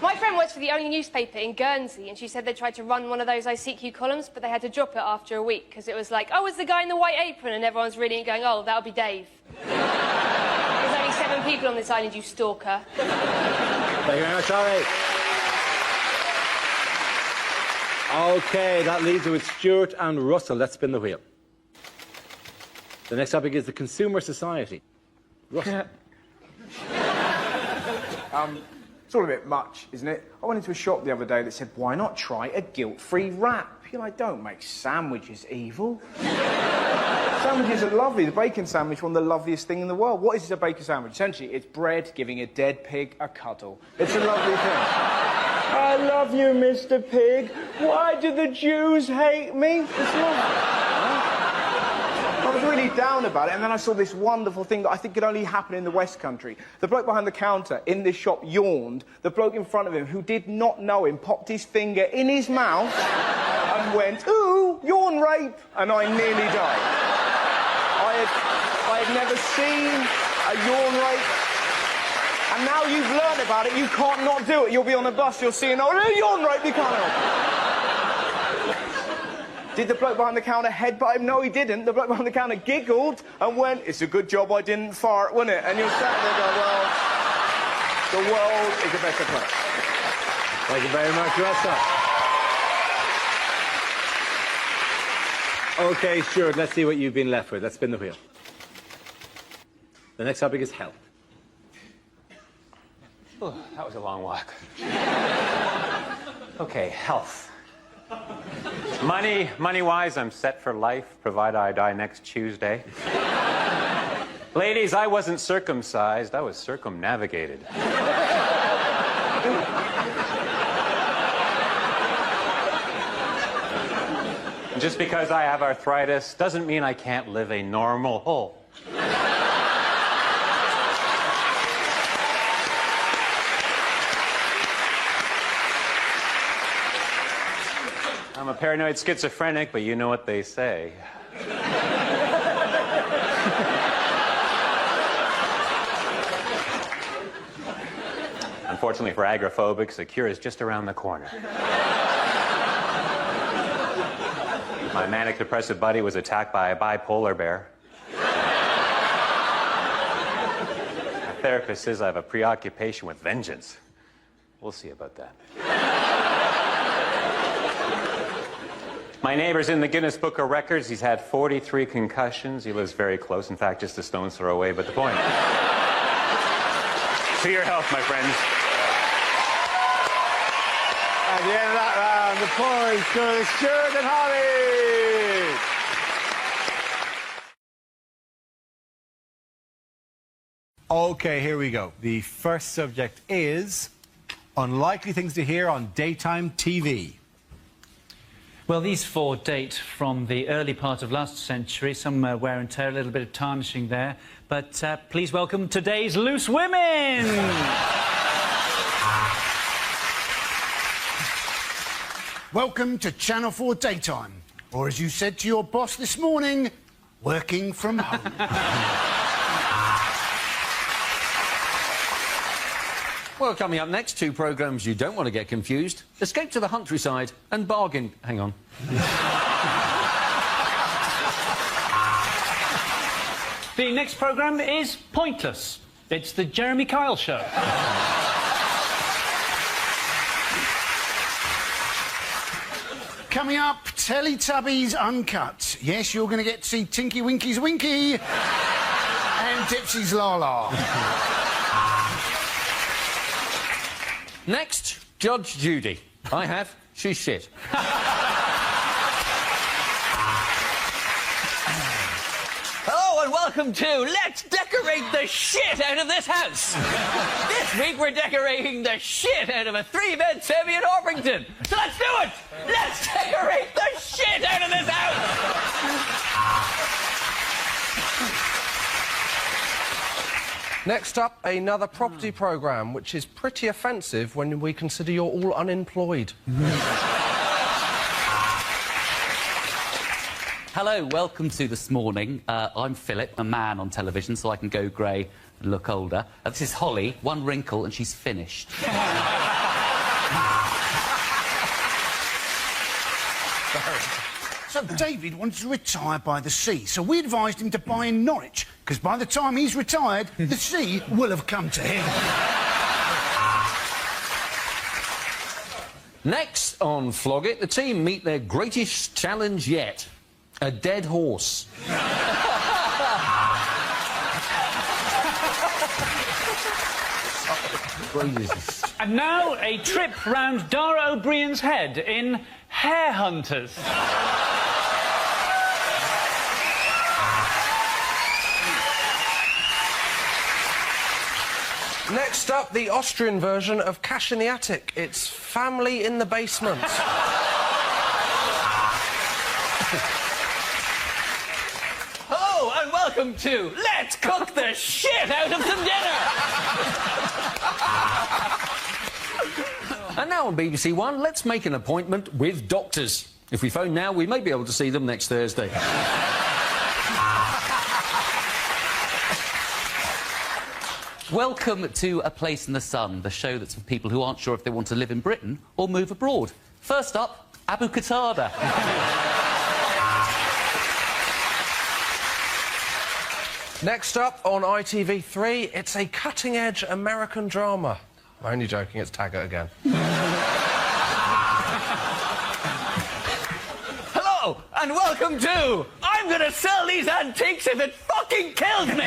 My friend works for the only newspaper in Guernsey, and she said they tried to run one of those I Seek You columns, but they had to drop it after a week, because it was like, oh, it's the guy in the white apron, and everyone's reading it going, oh, that'll be Dave. There's only 7 people on this island, you stalker. Thank you very much, Holly. OK, that leaves it with Stuart and Russell. Let's spin the wheel. The next topic is the Consumer Society. Russell. It's all a bit much, isn't it? I went into a shop the other day that said, why not try a guilt-free wrap? You're like, don't make sandwiches evil. Sandwiches are lovely. The bacon sandwich, one of the loveliest thing in the world. What is a bacon sandwich? Essentially, it's bread giving a dead pig a cuddle. It's a lovely thing. I love you, Mr. Pig. Why do the Jews hate me? It's lovely. was really down about it, and then I saw this wonderful thing that I think could only happen in the West Country. The bloke behind the counter in this shop yawned. The bloke in front of him, who did not know him, popped his finger in his mouth and went, "Ooh, yawn rape," and I nearly died. I had never seen a yawn rape. And now you've learned about it, you can't not do it. You'll be on a bus, you'll see an old yawn rape, you can't help it. Did the bloke behind the counter headbutt him? No, he didn't. The bloke behind the counter giggled and went, "It's a good job I didn't fart, wasn't it?" And you're sat there going, well, the world is a better place. Thank you very much, Russell. OK, sure, let's see what you've been left with. Let's spin the wheel. The next topic is health. Oh, that was a long walk. Okay, health. Money-wise, I'm set for life, provided I die next Tuesday. Ladies, I wasn't circumcised, I was circumnavigated. Just because I have arthritis doesn't mean I can't live a normal whole. I'm a paranoid schizophrenic, but you know what they say. Unfortunately for agoraphobics, the cure is just around the corner. My manic-depressive buddy was attacked by a bipolar bear. My therapist says I have a preoccupation with vengeance. We'll see about that. My neighbor's in the Guinness Book of Records. He's had 43 concussions. He lives very close. In fact, just a stone's throw away, but the point. To your health, my friends. At the end of that round, the points go to Stuart and Holly. OK, here we go. The first subject is unlikely things to hear on daytime TV. Well, these four date from the early part of last century. Some wear and tear, a little bit of tarnishing there. But please welcome today's Loose Women! Welcome to Channel 4 Daytime. Or as you said to your boss this morning, working from home. Well, coming up next, two programmes you don't want to get confused. Escape to the Countryside and Bargain... Hang on. The next programme is Pointless. It's the Jeremy Kyle Show. Coming up, Teletubbies Uncut. Yes, you're going to get to see Tinky Winky's Winky and Tipsy's La La. Next, Judge Judy. I have. She's shit. Hello and welcome to Let's Decorate the Shit Out of This House. This week we're decorating the shit out of a 3-bed semi in Orpington. So let's do it! Let's decorate the shit out of this house! Next up, another property programme, which is pretty offensive when we consider you're all unemployed. Hello, welcome to This Morning. I'm Philip, a man on television, so I can go grey and look older. This is Holly, one wrinkle and she's finished. So David wanted to retire by the sea, so we advised him to buy in Norwich, because by the time he's retired, the sea will have come to him. Next on Flog It, the team meet their greatest challenge yet. A dead horse. And now a trip round Dara O'Brien's head in Hair Hunters. Next up, the Austrian version of Cash in the Attic. It's Family in the Basement. Hello welcome to Let's Cook the Shit Out of Some Dinner! And now on BBC One, let's make an appointment with doctors. If we phone now, we may be able to see them next Thursday. Welcome to A Place in the Sun, the show that's for people who aren't sure if they want to live in Britain or move abroad. First up, Abu Qatada. Next up on ITV3, it's a cutting-edge American drama. I'm only joking, it's Taggart again. Hello, and welcome to I'm gonna sell these antiques if it fucking kills me!